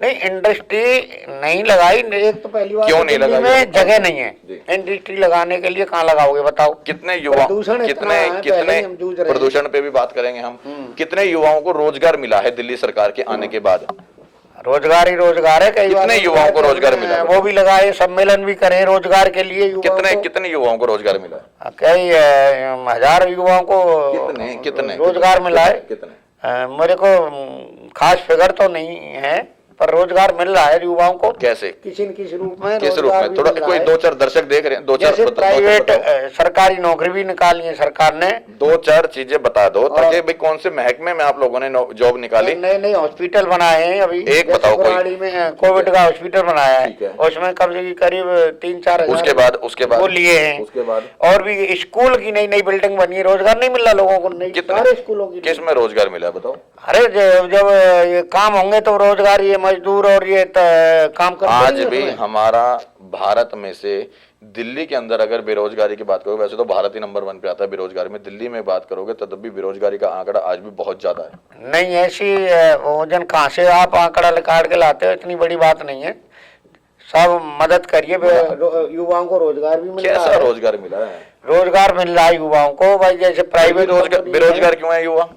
C: नहीं, इंडस्ट्री नहीं लगाई। एक तो पहली बात
A: क्यों नहीं
C: दिल्ली
A: लगाई?
C: में जगह नहीं है
A: जी।
C: इंडस्ट्री लगाने के लिए। कहाँ लगाओगे बताओ?
A: कितने युवा,
C: प्रदूषण
A: कितने
C: इतना है,
A: कितने
C: पहले ही हम जूझ रहे हैं।
A: प्रदूषण पे भी बात करेंगे हम। कितने युवाओं को रोजगार मिला है दिल्ली सरकार के आने के बाद?
C: रोजगार ही रोजगार है। कई बार
A: कितने युवाओं को रोजगार मिला?
C: वो भी लगाए, सम्मेलन भी करे रोजगार के लिए।
A: कितने युवाओं को रोजगार मिला है?
C: कई हजार युवाओं को
A: कितने
C: रोजगार मिला है।
A: कितने?
C: मेरे को खास फिगर तो नहीं है, पर रोजगार मिल रहा है युवाओं को।
A: कैसे,
C: किसी न किसी रूप में?
A: किस रूप में? थोड़ा कोई दो चार दर्शक देख रहे हैं, दो चार
C: जैसे प्राइवेट सरकारी नौकरी भी निकाली है सरकार ने।
A: दो चार चीजें बता दो ताकि भाई कौन से महकमे में आप लोगों ने जॉब निकाली।
C: नए नए हॉस्पिटल बनाए हैं अभी।
A: एक बताओ कोई।
C: कुराड़ी में कोविड का हॉस्पिटल बनाया है, उसमें कम से करीब 3-4 हजार
A: उसके बाद
C: वो लिए हैं।
A: उसके बाद
C: और भी स्कूल की नई नई बिल्डिंग बनी है। रोजगार नहीं मिल रहा लोगों को। नहीं, सारे स्कूलों की।
A: किस में रोजगार मिला है बताओ?
C: अरे जब ये काम होंगे तो रोजगार, ये मजदूर और ये काम करते
A: आज
C: हैं
A: भी
C: उसमें।
A: हमारा भारत में से दिल्ली के अंदर अगर बेरोजगारी की बात करोगे, वैसे तो भारत ही नंबर 1 पे आता है बेरोजगारी में, दिल्ली में बात करोगे तब भी बेरोजगारी का आंकड़ा आज भी बहुत ज्यादा है।
C: नहीं, ऐसी वजन कहाँ से आप आंकड़ा निकाल के लाते हो? इतनी बड़ी बात नहीं है। सब मदद करिए, युवाओं को रोजगार भी मिल रहा
A: कैसा
C: है।
A: रोजगार मिला है?
C: रोजगार मिल रहा है युवाओं को भाई। जैसे प्राइवेट
A: बेरोजगार क्यों है युवा?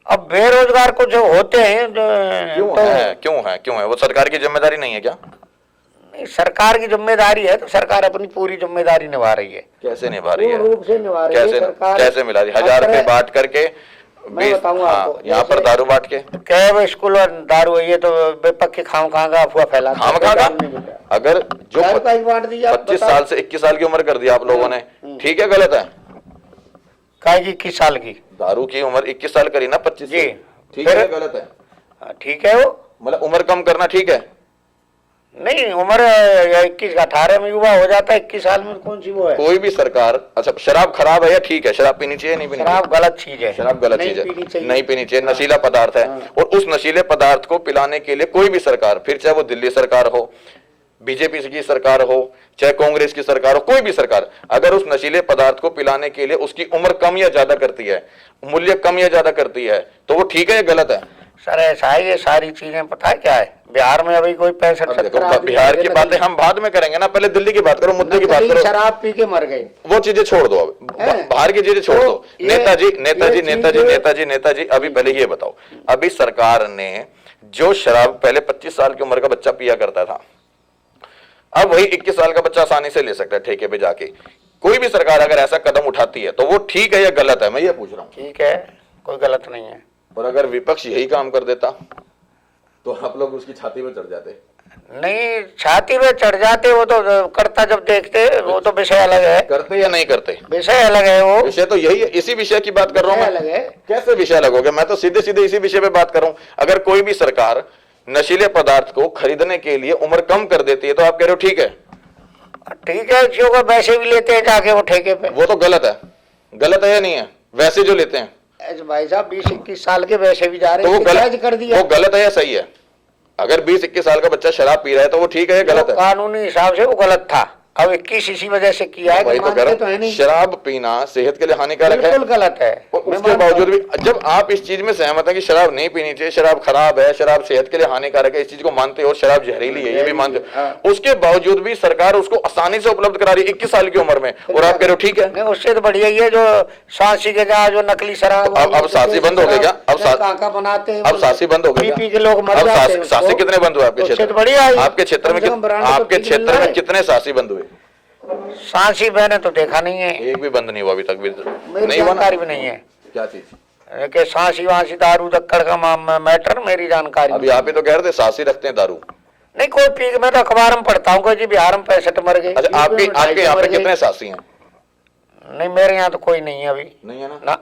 C: अब बेरोजगार कुछ होते हैं
A: क्यों है? वो सरकार की जिम्मेदारी नहीं है क्या?
C: नहीं, सरकार की जिम्मेदारी है तो सरकार अपनी पूरी जिम्मेदारी निभा रही है।
A: कैसे निभा रही है?
C: पूर्ण रूप से निभा रही है सरकार।
A: कैसे मिला रही? 1000 रुपए बांट करके
C: मैं बताऊंगा आपको।
A: यहाँ पर दारू बांट के
C: क्या स्कूल और दारू है, ये तो बेपक्के खाम खा का अफवाह फैला।
A: खाम खा का अगर जो 25 साल से 21 साल की उम्र कर दिया आप लोगों ने, ठीक है गलत है?
C: काय की 21 साल की
A: दारू की उम्र 21 साल करी ना, 25
C: जी,
A: ठीक है गलत है?
C: ठीक है। वो
A: मतलब उम्र कम करना ठीक है?
C: नहीं, उम्र 21-18 में युवा हो जाता है। 21 साल में कौन सी वो है?
A: कोई भी सरकार। अच्छा, शराब खराब है या ठीक है? शराब पीनी चाहिए नहीं पीनी?
C: शराब गलत चीज है।
A: शराब गलत चीज है, नहीं पीनी चाहिए, नशीला पदार्थ है। और उस नशीले पदार्थ को पिलाने के लिए कोई भी सरकार, फिर चाहे वो दिल्ली सरकार हो, बीजेपी की सरकार हो, चाहे कांग्रेस की सरकार हो, कोई भी सरकार अगर उस नशीले पदार्थ को पिलाने के लिए उसकी उम्र कम या ज्यादा करती है, मूल्य कम या ज्यादा करती है, तो वो ठीक है या गलत है?
C: सर ऐसा है, ये सारी चीजें पता है क्या है, बिहार में अभी कोई 65-70
A: बिहार की बातें हम बाद में करेंगे ना, पहले दिल्ली की बात करो, मुद्दे की बात करो।
C: शराब पी के मर गए,
A: वो चीजें छोड़ दो, अब बाहर की चीजें छोड़ दो। नेताजी अभी पहले ये बताओ, अभी सरकार ने जो शराब पहले 25 साल की उम्र का बच्चा पिया करता था, अब वही 21 साल का बच्चा आसानी से ले सकता है ठेके पे जाके। कोई भी सरकार अगर ऐसा कदम उठाती है तो वो ठीक है या गलत है, मैं ये पूछ रहा हूँ।
C: ठीक है, कोई गलत नहीं है।
A: और अगर विपक्ष यही काम कर देता तो आप लोग उसकी छाती पे चढ़ जाते?
C: नहीं, छाती पे चढ़ जाते, वो तो करता जब देखते, वो तो विषय अलग है।
A: करते या नहीं करते,
C: विषय अलग है। वो
A: विषय तो यही है, इसी विषय की बात कर रहा हूँ मैं।
C: अलग है।
A: कैसे विषय अलग हो गया? मैं तो सीधे सीधे इसी विषय पे बात कर रहा हूँ। अगर कोई भी सरकार नशीले पदार्थ को खरीदने के लिए उम्र कम कर देती है तो आप कह रहे हो ठीक है?
C: ठीक है, जो को वैसे भी लेते हैं जाके वो ठेके पे,
A: वो तो गलत है। गलत है या नहीं है? वैसे जो लेते हैं
C: भाई साहब 20-21 साल के वैसे भी जा रहे
A: तो
C: हैं,
A: वो गलत
C: कर दिया।
A: वो गलत है या सही है? अगर 20-21 साल का बच्चा शराब पी रहा है तो वो ठीक है या गलत है?
C: कानूनी हिसाब से वो गलत था, अब 21 इसी वजह से किया है।
A: वही तो कह रहा हूं, शराब पीना सेहत के लिए हानिकारक है,
C: बिल्कुल गलत है।
A: उसके बावजूद भी जब आप इस चीज में सहमत है कि शराब नहीं पीनी चाहिए, शराब खराब है, शराब सेहत के लिए हानिकारक है, इस चीज को मानते हो, शराब जहरीली है ये भी मानते हो, उसके बावजूद भी सरकार उसको आसानी से उपलब्ध करा रही है 21 साल की उम्र में, और आप कह रहे हो ठीक है?
C: नहीं, उससे तो बढ़िया ही है जो सांसी के जहाँ जो नकली शराब।
A: अब सांसी बंद हो गई क्या?
C: काका बनाते हैं,
A: अब सांसी बंद हो गई?
C: पी के लोग मर जाते हैं।
A: सांसी कितने बंद हुए आपके क्षेत्र में?
C: बढ़िया,
A: आपके क्षेत्र में कितने सांसी बंद हुए?
C: सांसी मैंने तो देखा नहीं है,
A: एक भी बंद नहीं हुआ अभी तक भी,
C: मेरी जानकारी भी नहीं है।
A: क्या चीज?
C: कि सांसी वासी दारू दक्कड़ का मैटर मेरी जानकारी।
A: अभी आप ही तो कह रहे थे सांसी रखते हैं दारू।
C: नहीं, कोई पी, मैं तो अखबार में पढ़ता हूँ जी बिहार में 65 मर गए।
A: अच्छा, आपके यहाँ पे कितने सांसी हैं?
C: नहीं, मेरे यहाँ तो कोई नहीं है अभी।
A: नहीं है ना?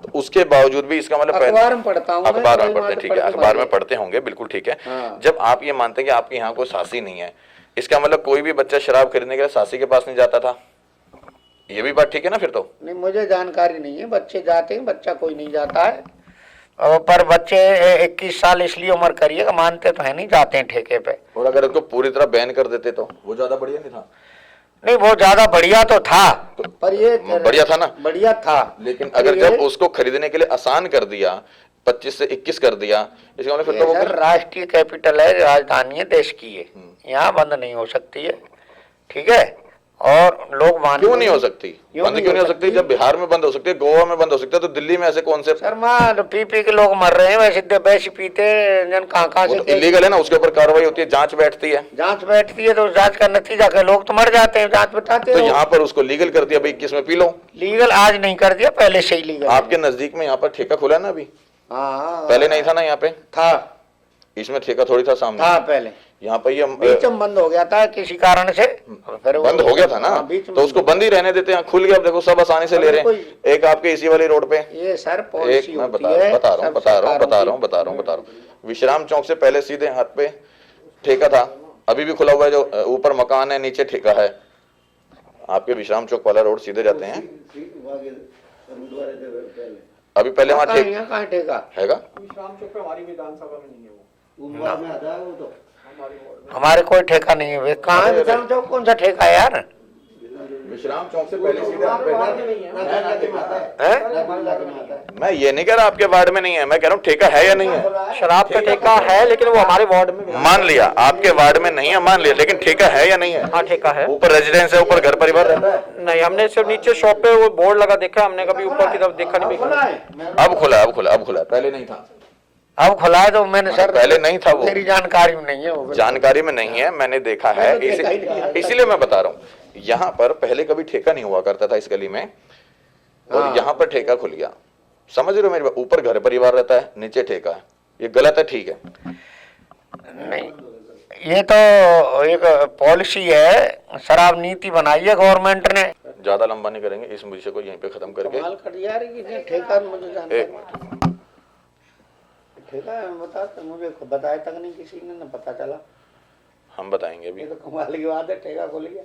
A: तो उसके बावजूद भी इसका मतलब
C: अखबार में पढ़ता हूँ मैं,
A: अखबार में
C: कोई
A: पढ़ते हैं,
C: बात
A: ठीक है,
C: पढ़ के
A: अखबार में
C: मारिए।
A: पढ़ते होंगे, बिल्कुल ठीक है।
C: हाँ।
A: जब आप ये मानते हैं कि आपके यहाँ कोई सासी नहीं है, इसका मतलब कोई भी बच्चा शराब खरीदने के लिए सासी के पास नहीं जाता था, ये भी बात ठीक है ना फिर तो?
C: नहीं, मुझे जानकारी नहीं है, बच्चे जाते हैं, बच्चा कोई नहीं जाता है। और पर बच्चे 21 साल इसलिए उम्र करिएगा, मानते तो है नहीं, जाते हैं ठेके पे।
A: और अगर इसको पूरी तरह बैन कर देते तो वो ज्यादा बढ़िया नहीं था?
C: नहीं, वो ज्यादा बढ़िया तो था, पर ये
A: बढ़िया था ना?
C: बढ़िया था,
A: लेकिन अगर जब उसको खरीदने के लिए आसान कर दिया, 25 से 21 कर दिया, इसका मतलब फिर तो वो
C: सर राष्ट्रीय कैपिटल है, राजधानी है देश की है, यहाँ बंद नहीं हो सकती है, ठीक है। और लोग मान
A: क्यों नहीं हो सकती? बंद क्यों नहीं हो सकती? जब बिहार में बंद हो सकती है, गोवा में बंद हो सकती है, तो दिल्ली में ऐसे कौन से?
C: सर मां पी पी के लोग मर रहे हैं, वैसे पीते जन कहाँ से
A: इलीगल है ना, उसके ऊपर कार्रवाई होती है, जांच बैठती है।
C: जांच बैठती है तो उस जांच का नतीजा के लोग तो मर जाते हैं, जांच बताते
A: तो
C: हैं।
A: यहाँ पर उसको लीगल कर दिया, भाई 21 में पी लो।
C: लीगल आज नहीं कर दिया, पहले से ही लीगल।
A: आपके नजदीक में यहाँ पर ठेका खुला है ना अभी?
C: हाँ,
A: पहले नहीं था ना यहाँ पे?
C: था,
A: इसमें ठेका थोड़ी था सामने।
C: था पहले,
A: यहाँ पर ये
C: बीच में बंद हो गया था किसी कारण से, फिर
A: बंद हो गया था ना, तो उसको बंद ही रहने देते हैं, खुल गया, अब देखो सब आसानी से ले रहे हैं। एक आपके इसी वाली रोड पे,
C: ये सर
A: एक
C: पॉलिसी
A: मैं
C: होती है,
A: बता रहा हूँ, विश्राम चौक से पहले सीधे हाथ पे ठेका था, अभी भी खुला हुआ है, जो ऊपर मकान है नीचे ठेका है। आपके विश्राम चौक वाला रोड सीधे जाते हैं, अभी पहले वहाँ
C: ठेका
A: हैगा।
B: विश्राम चौक पे हमारी विधानसभा में नहीं है वो।
C: हमारे कोई ठेका नहीं है, कहाँ है विश्राम चौक? कौन सा ठेका है यार?
A: विश्राम चौक से पहले सीधे हाथ पे
C: है?
A: मैं ये नहीं कह रहा आपके वार्ड में नहीं है, मैं कह रहा हूँ ठेका है या नहीं है।
B: शराब का ठेका है, लेकिन वो हमारे वार्ड में नहीं।
A: मान लिया आपके वार्ड में नहीं है, मान लिया, लेकिन ठेका है या नहीं है?
B: हाँ, ठेका है।
A: ऊपर रेजिडेंस है, ऊपर घर परिवार रहता है?
B: नहीं, हमने सिर्फ नीचे शॉप पे वो बोर्ड लगा देखा, हमने कभी ऊपर की तरफ देखा नहीं।
A: अब खुला, पहले नहीं था।
C: अब खुला है तो मैंने सर,
A: पहले नहीं था वो,
C: मेरी जानकारी में नहीं है वो,
A: जानकारी में नहीं है, मैंने देखा है, इसीलिए मैं बता रहा हूँ। यहाँ पर पहले कभी ठेका नहीं हुआ करता था इस गली में, और यहाँ पर ठेका खुल गया, समझ रहे हो मेरी बात? ऊपर घर परिवार रहता है, नीचे ठेका है, ये गलत है? ठीक है,
C: नहीं, ये तो एक पॉलिसी है, शराब नीति बनाई है गवर्नमेंट ने।
A: ज्यादा लंबा नहीं करेंगे इस विषय को, यहीं पे खत्म करके।
C: कमाल कर दिया यार, ये ठेका मुझे जानकारी
A: एक मिनट,
C: ठेका बता, मुझे बताया तक नहीं किसी ने, न पता चला।
A: हम बताएंगे अभी।
C: ये तो कमाल की बात है, ठेका खुल गया।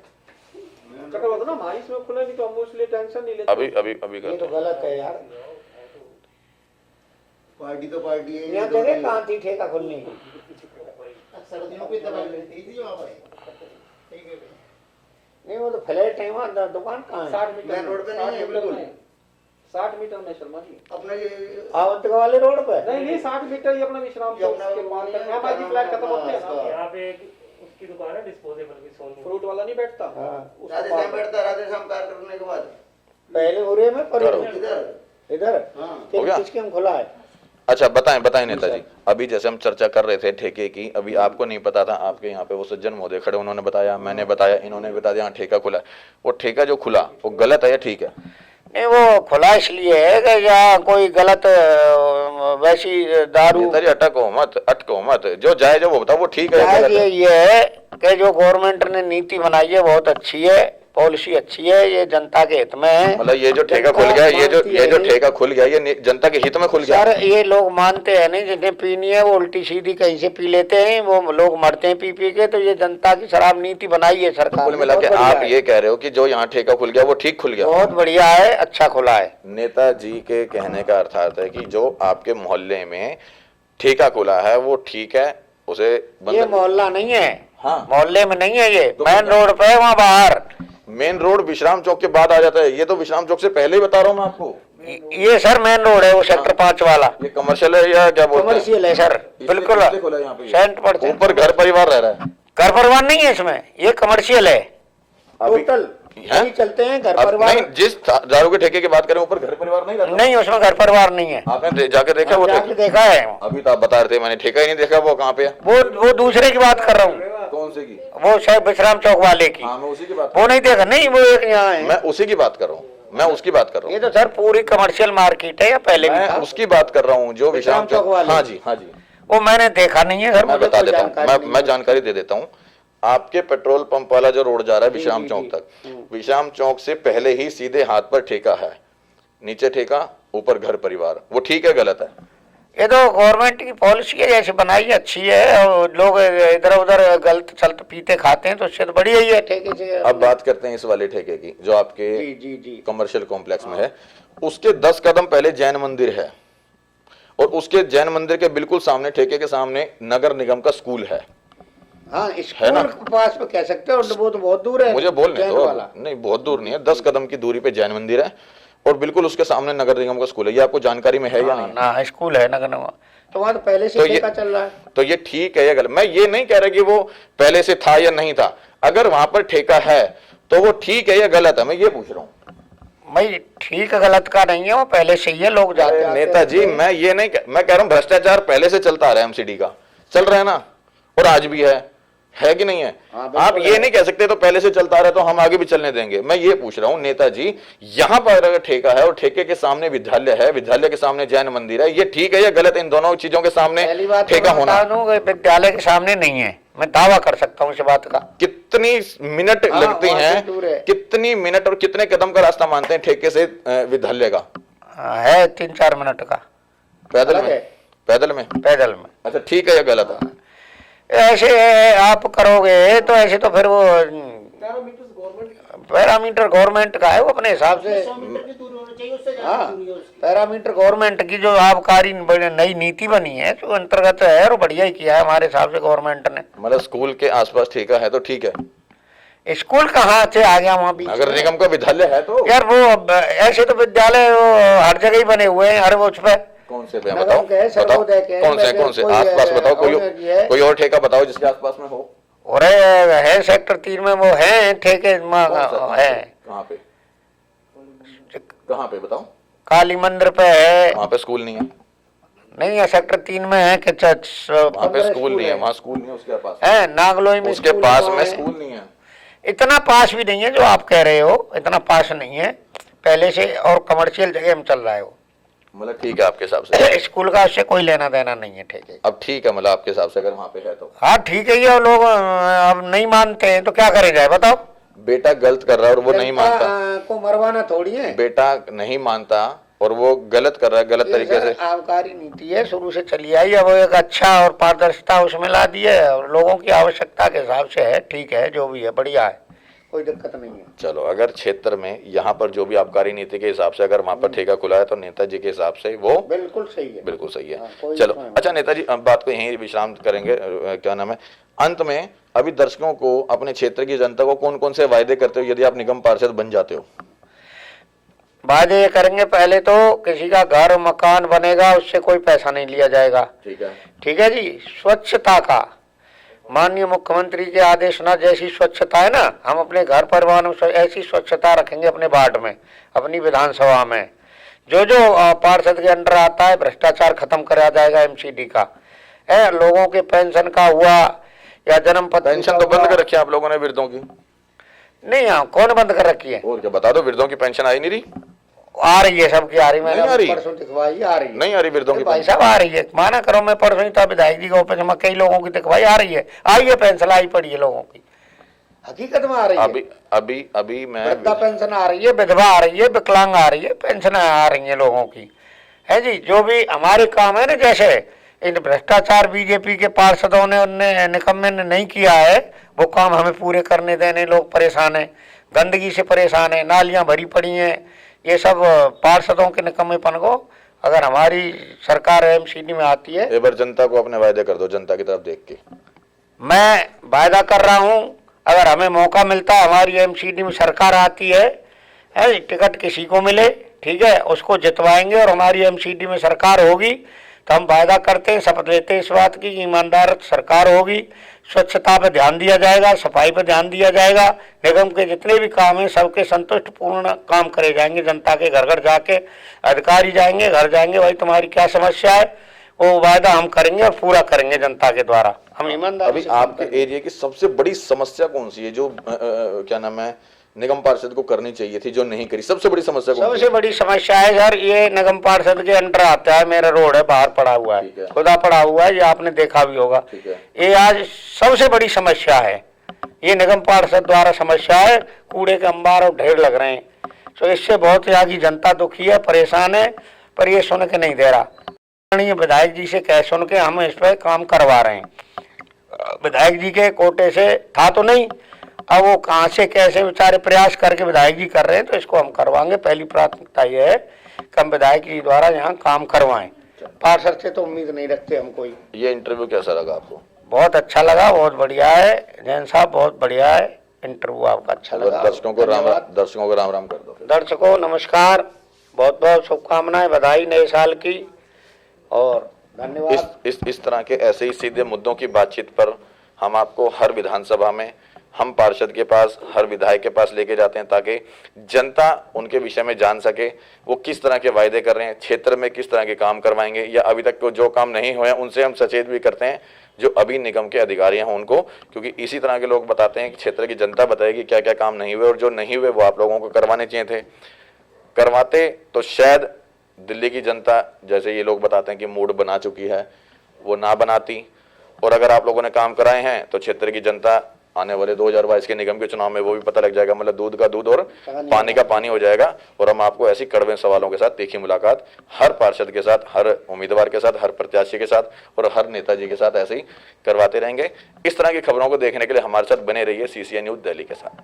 B: ना हमारी इसमें खुला नहीं तो हम उसलिए टेंशन नहीं लेते।
A: अभी
C: ये
A: करते
C: तो
A: हैं।
C: गलत है यार,
D: पार्टी तो पार्टी है।
C: यहाँ जगह कहाँ थी ठेका खुलने की?
D: सर्दियों की दवाई मिलती थी वहाँ पर।
C: नहीं, वो तो फ्लैट है वहाँ, दुकान कहाँ है?
B: 60 मीटर
D: मेन रोड पे नहीं है बिल्कुल।
B: 60 मीटर में शर्मा जी।
D: अपना ये
C: आवंत वाले रोड पे?
B: नहीं, 60 मीटर ही अपना विश्राम चौक के पास तक। यहाँ की फ्लैट खत्म होते हैं ना।
E: यहाँ पे एक उसकी दुकान है डिस्पोजेबल की, सोनी।
B: फ्रूट वाला नहीं बैठता।
C: हाँ।
B: उसके
D: राधे
B: पास
D: श्याम बैठता, राधे श्याम कार करने के बाद
C: पहले उरे में, पर
D: इधर
C: इधर
D: हाँ।
A: हो गया?
C: किसके में खुला है?
A: अच्छा बताएं नेताजी, अभी जैसे हम चर्चा कर रहे थे ठेके की, अभी आपको नहीं पता था, आपके यहाँ पे वो सज्जन महोदय खड़े, उन्होंने बताया, मैंने बताया, इन्होंने बता दिया, हाँ ठेका खुला है। वो ठेका जो खुला वो गलत है या ठीक है?
C: नहीं, वो खुला इसलिए है कि यहाँ कोई गलत वैसी दारू,
A: नेताजी अटको मत, जो जायज है वो बताओ, वो ठीक है या
C: शायद
A: गलत है?
C: ये है कि जो गवर्नमेंट ने नीति बनाई है बहुत अच्छी है, पॉलिसी अच्छी है, ये जनता के हित में है।
A: मतलब ये जो ठेका खुल गया, ये जो ठेका खुल गया, ये जनता के हित में खुल गया।
C: सर ये लोग मानते हैं नहीं, जिन्हें पीनी है वो उल्टी सीधी कहीं से पी लेते हैं, वो लोग मरते हैं पी पी के। तो ये जनता की शराब नीति बनाई है सरकार
A: कुल
C: ने,
A: मिला के
C: बहुत बढ़िया
A: आप
C: है।
A: ये कह रहे हो कि जो यहाँ ठेका खुल गया वो ठीक खुल गया?
C: बहुत बढ़िया है, अच्छा खुला है।
A: नेताजी के कहने का अर्थात है कि जो आपके मोहल्ले में ठेका खुला है वो ठीक है, उसे
C: ये मोहल्ला नहीं है,
A: हाँ।
C: मोहल्ले में नहीं है, ये
A: तो
C: मेन रोड पे है, वहाँ बाहर।
A: मेन रोड विश्राम चौक के बाद आ जाता है, ये तो विश्राम चौक से पहले ही बता रहा हूँ मैं आपको।
C: ये सर मेन रोड है, वो सेक्टर 5 वाला
A: ये कमर्शियल है या क्या बोलते हैं?
C: कमर्शियल है सर, बिल्कुल
A: इसलिए खुला है यहाँ पे ये।
C: सेंट
A: ऊपर घर परिवार रह रहा है।
C: घर परिवार नहीं है इसमें, ये कमर्शियल है
A: अभी-
C: टोटल,
A: हैं?
C: यही चलते हैं घर
A: अब
C: परिवार।
A: नहीं, जिस दारू के ठेके की बात करें ऊपर घर परिवार नहीं रहता?
C: नहीं, उसमें घर परिवार नहीं है।
A: आपने जाके देखा वो
C: जाके
A: ठेका?
C: देखा है,
A: अभी तो आप बता रहे थे मैंने ठेका ही नहीं देखा, वो कहाँ पे है?
C: वो दूसरे की बात कर रहा हूँ,
A: कौन से की?
C: वो शायद विश्राम चौक वाले की।
A: हाँ मैं उसी की बात
C: वो नहीं देखा, नहीं वो एक यहाँ है।
A: मैं उसी की बात कर रहा हूँ, मैं उसकी बात कर रहा
C: ये
A: हूँ,
C: तो सर पूरी कमर्शियल मार्केट है, या पहले भी
A: मैं
C: था?
A: उसकी बात कर रहा हूँ जो विश्राम चौक।
C: वाले।
A: हाँ जी, हाँ जी,
C: वो मैंने देखा नहीं है सर,
A: मैं
C: मुझे
A: बता
C: कोई
A: देता हूँ,
C: जानकारी नहीं
A: मैं
C: है।
A: जानकारी दे देता हूँ। आपके पेट्रोल पंप वाला जो रोड जा रहा है विश्राम
C: जी,
A: चौक
C: जी।
A: तक, विश्राम चौक से पहले ही सीधे हाथ पर ठेका है, नीचे ठेका, ऊपर घर परिवार, वो ठीक है गलत है?
C: ये तो गवर्नमेंट की पॉलिसी है, जैसे बनाई है अच्छी है, और लोग इधर उधर गलत चलते पीते खाते हैं तो उससे तो बढ़िया ही है ठेके से।
A: अब बात करते हैं इस वाले ठेके की जो आपके
C: जी जी जी।
A: कमर्शियल कॉम्प्लेक्स में है। उसके 10 कदम पहले जैन मंदिर है और उसके जैन मंदिर के बिल्कुल सामने, ठेके के सामने, नगर निगम का स्कूल है।
C: हाँ, स्कूल के पास में कह सकते हो, वो तो बहुत दूर है।
A: मुझे बोलने
C: जैन
A: दो,
C: वाला।
A: नहीं बहुत दूर नहीं है, 10 कदम की दूरी पे जैन मंदिर है और बिल्कुल उसके सामने नगर निगम का स्कूल है। ये आपको जानकारी में है या नहीं?
C: ना, स्कूल है नगर निगम, तो वहाँ तो पहले से
A: तो
C: ठेका चल रहा है।
A: तो ये ठीक है या गलत? मैं ये नहीं कह रहा कि वो पहले से था या नहीं था, अगर वहां पर ठेका है तो वो ठीक है या गलत है, मैं ये पूछ रहा हूँ।
C: भाई ठीक गलत का नहीं है, वो पहले से ही है, लोग जाते आते
A: नेताजी
C: रहते हैं।
A: मैं ये नहीं मैं कह रहा हूँ भ्रष्टाचार पहले से चलता आ रहा है, एमसीडी का चल रहा है ना, और आज भी है कि नहीं है?
C: हाँ, बिल्कुल
A: आप ये
C: है।
A: नहीं कह सकते तो पहले से चलता आ रहा है तो हम आगे भी चलने देंगे। मैं ये पूछ रहा हूँ नेताजी, यहाँ पर अगर ठेका है और ठेके के सामने विद्यालय है, विद्यालय के सामने जैन मंदिर है, ये ठीक है या गलत? इन दोनों चीजों के सामने
C: पहली बात
A: ठेका
C: तो
A: होना
C: बता दूं कि विद्यालय के सामने नहीं है, मैं दावा कर सकता हूँ इस बात का।
A: कितनी मिनट
C: हाँ,
A: लगती
C: वहाँ से
A: हैं,
C: दूर है।
A: कितनी मिनट और कितने कदम का रास्ता मानते हैं ठेके से विद्यालय का?
C: है 3-4 मिनट का,
A: पैदल
C: अलग
A: में?
C: है।
A: पैदल में?
C: पैदल में।
A: अच्छा ठीक है या गलत है?
C: ऐसे आप करोगे तो ऐसे तो फिर वो
B: पैरामीटर्स गवर्नमेंट
C: पैरामीटर गवर्नमेंट का है, वो अपने हिसाब से।
D: 100 मीटर की दूरी होनी चाहिए, उससे ज्यादा
C: हाँ,
D: दूरी है उसकी।
C: पैरामीटर गवर्नमेंट की जो आबकारी नई नीति बनी है जो अंतर्गत है, और बढ़िया ही किया है हमारे हिसाब से गवर्नमेंट ने।
A: मतलब स्कूल के आसपास ठेका है तो ठीक है।
C: स्कूल कहाँ से आ गया वहाँ बीच
A: नगर
C: में?
A: निगम का विद्यालय है तो
C: यार वो ऐसे तो विद्यालय वो हर जगह ही बने हुए हैं, हर वो उस पे
A: कौन से पे हैं?
C: नगर
A: बताओ
C: के हैं,
A: बताओ
C: सर्वोदय के हैं,
A: कौन से
C: कोई
A: आसपास बताओ,
C: औद्योगिक है।
A: कोई और ठेका बताओ जिसके आसपास में हो।
C: और है सेक्टर 3 में वो है ठेके है,
A: कहाँ पे? कहाँ पे बताओ?
C: काली मंदिर पे है।
A: वहाँ पे स्कूल नहीं है?
C: नहीं है, सेक्टर 3 में है कि
A: वहाँ पे स्कूल नहीं है, वहाँ स्कूल नहीं है, उसके पास
C: है नागलोई में
A: उसके
C: स्कूल
A: पास
C: है।
A: में स्कूल नहीं है।
C: इतना पास भी नहीं है जो आप कह रहे हो, इतना पास नहीं है पहले से, और कमर्शियल जगह में चल रहा है वो।
A: मतलब ठीक है आपके हिसाब से?
C: स्कूल का उससे कोई लेना देना नहीं है ठेके।
A: अब ठीक है, मतलब आपके हिसाब से अगर वहाँ पे है तो?
C: हाँ ठीक है, ये लोग अब नहीं मानते हैं तो क्या करे जाए बताओ?
A: बेटा गलत कर रहा है और वो नहीं मानता,
C: को मरवाना थोड़ी है।
A: बेटा नहीं मानता और वो गलत कर रहा है, गलत तरीके से।
C: आबकारी नीति है, शुरू से चली आई, अब एक अच्छा और पारदर्शिता उसमें ला दी है, और लोगों की आवश्यकता के हिसाब से है, ठीक है, जो भी है बढ़िया है, कोई दिक्कत नहीं है।
A: चलो, अगर क्षेत्र में यहाँ पर जो भी आबकारी नीति के हिसाब से अगर वहाँ पर ठेका खुला है तो नेताजी के हिसाब से वो
C: बिल्कुल सही है,
A: बिल्कुल सही है।
C: हाँ, कोई
A: चलो
C: इसमें-
A: अच्छा नेताजी, अब बात को यहीं विश्राम करेंगे। क्या नाम है, अंत में अभी दर्शकों को, अपने क्षेत्र की जनता को कौन कौन से वायदे करते हो यदि आप निगम पार्षद बन जाते हो?
C: वादे ये करेंगे, पहले तो किसी का घर मकान बनेगा उससे कोई पैसा नहीं लिया जाएगा,
A: ठीक है।
C: ठीक है जी। स्वच्छता का माननीय मुख्यमंत्री के आदेश ना, जैसी स्वच्छता है ना, हम अपने घर परिवार में ऐसी स्वच्छता रखेंगे अपने वार्ड में, अपनी विधानसभा में। जो जो पार्षद के अंडर आता है, भ्रष्टाचार खत्म करा जाएगा एमसीडी का है। लोगों के पेंशन का हुआ या जन्म पत्र
A: पेंशन तो बंद कर रखी है आप लोगों ने वृद्धों की?
C: नहीं, हाँ कौन बंद कर रखी है?
A: और क्या बता दो, वृद्धों की पेंशन आई नहीं रही?
C: आ रही है, सबकी आ रही,
A: नहीं आ
C: मैंने
A: रही?
C: परसों दिखवाई, आ रही है।
A: नहीं आ रही वृद्धों की
C: भाई
A: पेंशन?
C: साहब आ रही है, माना करो, मैं परसों ही था विधायक जी के ऑफिस में, कई लोगों की दिखवाई, आ रही है, आई है पेंशन, आई पड़ी है लोगों की, हकीकत में आ रही है।
A: अभी अभी अभी मैं
C: वृद्धा पेंशन आ रही है, विधवा आ रही है, विकलांग आ रही है, पेंशन आ रही है लोगों की, है जी। जो भी हमारे काम है ना, जैसे इन भ्रष्टाचार बीजेपी के पार्षदों ने, उनने निकम्मे ने नहीं किया है, वो काम हमें पूरे करने देने, लोग परेशान है, गंदगी से परेशान है, नालियां भरी पड़ी हैं, ये सब पार्षदों के निकम्मेपन को अगर हमारी सरकार एमसीडी में आती है।
A: एक बार जनता को अपने वायदे कर दो, जनता की तरफ देख के।
C: मैं वायदा कर रहा हूं, अगर हमें मौका मिलता है, हमारी एमसीडी में सरकार आती है, टिकट किसी को मिले, ठीक है, उसको जितवाएंगे और हमारी एमसीडी में सरकार होगी, तो हम वायदा करते हैं, शपथ लेते हैं इस बात की कि ईमानदार सरकार होगी, स्वच्छता पे ध्यान दिया जाएगा, सफाई पे ध्यान दिया जाएगा, निगम के जितने भी काम हैं सबके संतुष्टपूर्ण काम करे जाएंगे, जनता के घर घर जाके अधिकारी जाएंगे, घर जाएंगे, भाई तुम्हारी क्या समस्या है, वो वायदा हम करेंगे और पूरा करेंगे जनता के द्वारा, हम ईमानदारी
A: अभी
C: से काम
A: आपके
C: करेंगे।
A: एरिया की सबसे बड़ी समस्या कौन सी है जो क्या नाम है, निगम पार्षद को करनी चाहिए थी जो नहीं करी? सबसे बड़ी समस्या कौन सी
C: सबसे
A: है?
C: बड़ी समस्या है सर, ये निगम पार्षद के अंडर आता है, मेरा रोड है बाहर पड़ा हुआ
A: ठीक है।
C: है, खुदा पड़ा हुआ है, ये आपने देखा भी होगा,
A: ठीक है।
C: ये आज सबसे बड़ी समस्या है, ये निगम पार्षद द्वारा समस्या है, कूड़े के अंबार और ढेर लग रहे हैं, तो इससे बहुत ही आगे जनता दुखी है, परेशान है। पर ये सुन के नहीं दे रहा। माननीय विधायक जी से कह सुन के हम इस पर काम करवा रहे हैं। विधायक जी के कोटे से था तो नहीं, अब वो कहाँ से कैसे बेचारे प्रयास करके विधायक जी कर रहे हैं, तो इसको हम करवाएंगे। पहली प्राथमिकता ये है कि हम विधायक जी द्वारा यहाँ काम करवाएं। पार्षद से तो उम्मीद नहीं रखते हम कोई।
A: ये इंटरव्यू कैसा लगा आपको?
C: बहुत अच्छा लगा, बहुत बढ़िया है जैन साहब, बहुत बढ़िया है इंटरव्यू आपका, अच्छा लगा।
A: दर्शकों को राम राम कर दो।
C: दर्शकों नमस्कार, बहुत बहुत शुभकामनाएं, बधाई नए साल की, और धन्यवाद।
A: इस तरह के ऐसे ही सीधे मुद्दों की बातचीत पर हम आपको हर विधानसभा में, हम पार्षद के पास, हर विधायक के पास लेके जाते हैं, ताकि जनता उनके विषय में जान सके वो किस तरह के वायदे कर रहे हैं, क्षेत्र में किस तरह के काम करवाएंगे, या अभी तक को जो काम नहीं हुए हैं उनसे हम सचेत भी करते हैं जो अभी निगम के अधिकारी हैं उनको, क्योंकि इसी तरह के लोग बताते हैं कि क्षेत्र की जनता बताएगी क्या क्या काम नहीं हुए, और जो नहीं हुए वो आप लोगों को करवाने चाहिए थे। करवाते तो शायद दिल्ली की जनता, जैसे ये लोग बताते हैं कि मूड बना चुकी है, वो ना बनाती, और अगर आप लोगों ने काम कराए हैं तो क्षेत्र की जनता आने वाले 2022 के निगम के चुनाव में वो भी पता लग जाएगा, मतलब दूध का दूध और पानी का पानी हो जाएगा। और हम आपको ऐसी कड़वे सवालों के साथ तीखी मुलाकात हर पार्षद के साथ, हर उम्मीदवार के साथ, हर प्रत्याशी के साथ और हर नेताजी के साथ ऐसे ही करवाते रहेंगे। इस तरह की खबरों को देखने के लिए हमारे साथ बने रहिए CCI न्यूज़ दिल्ली के साथ।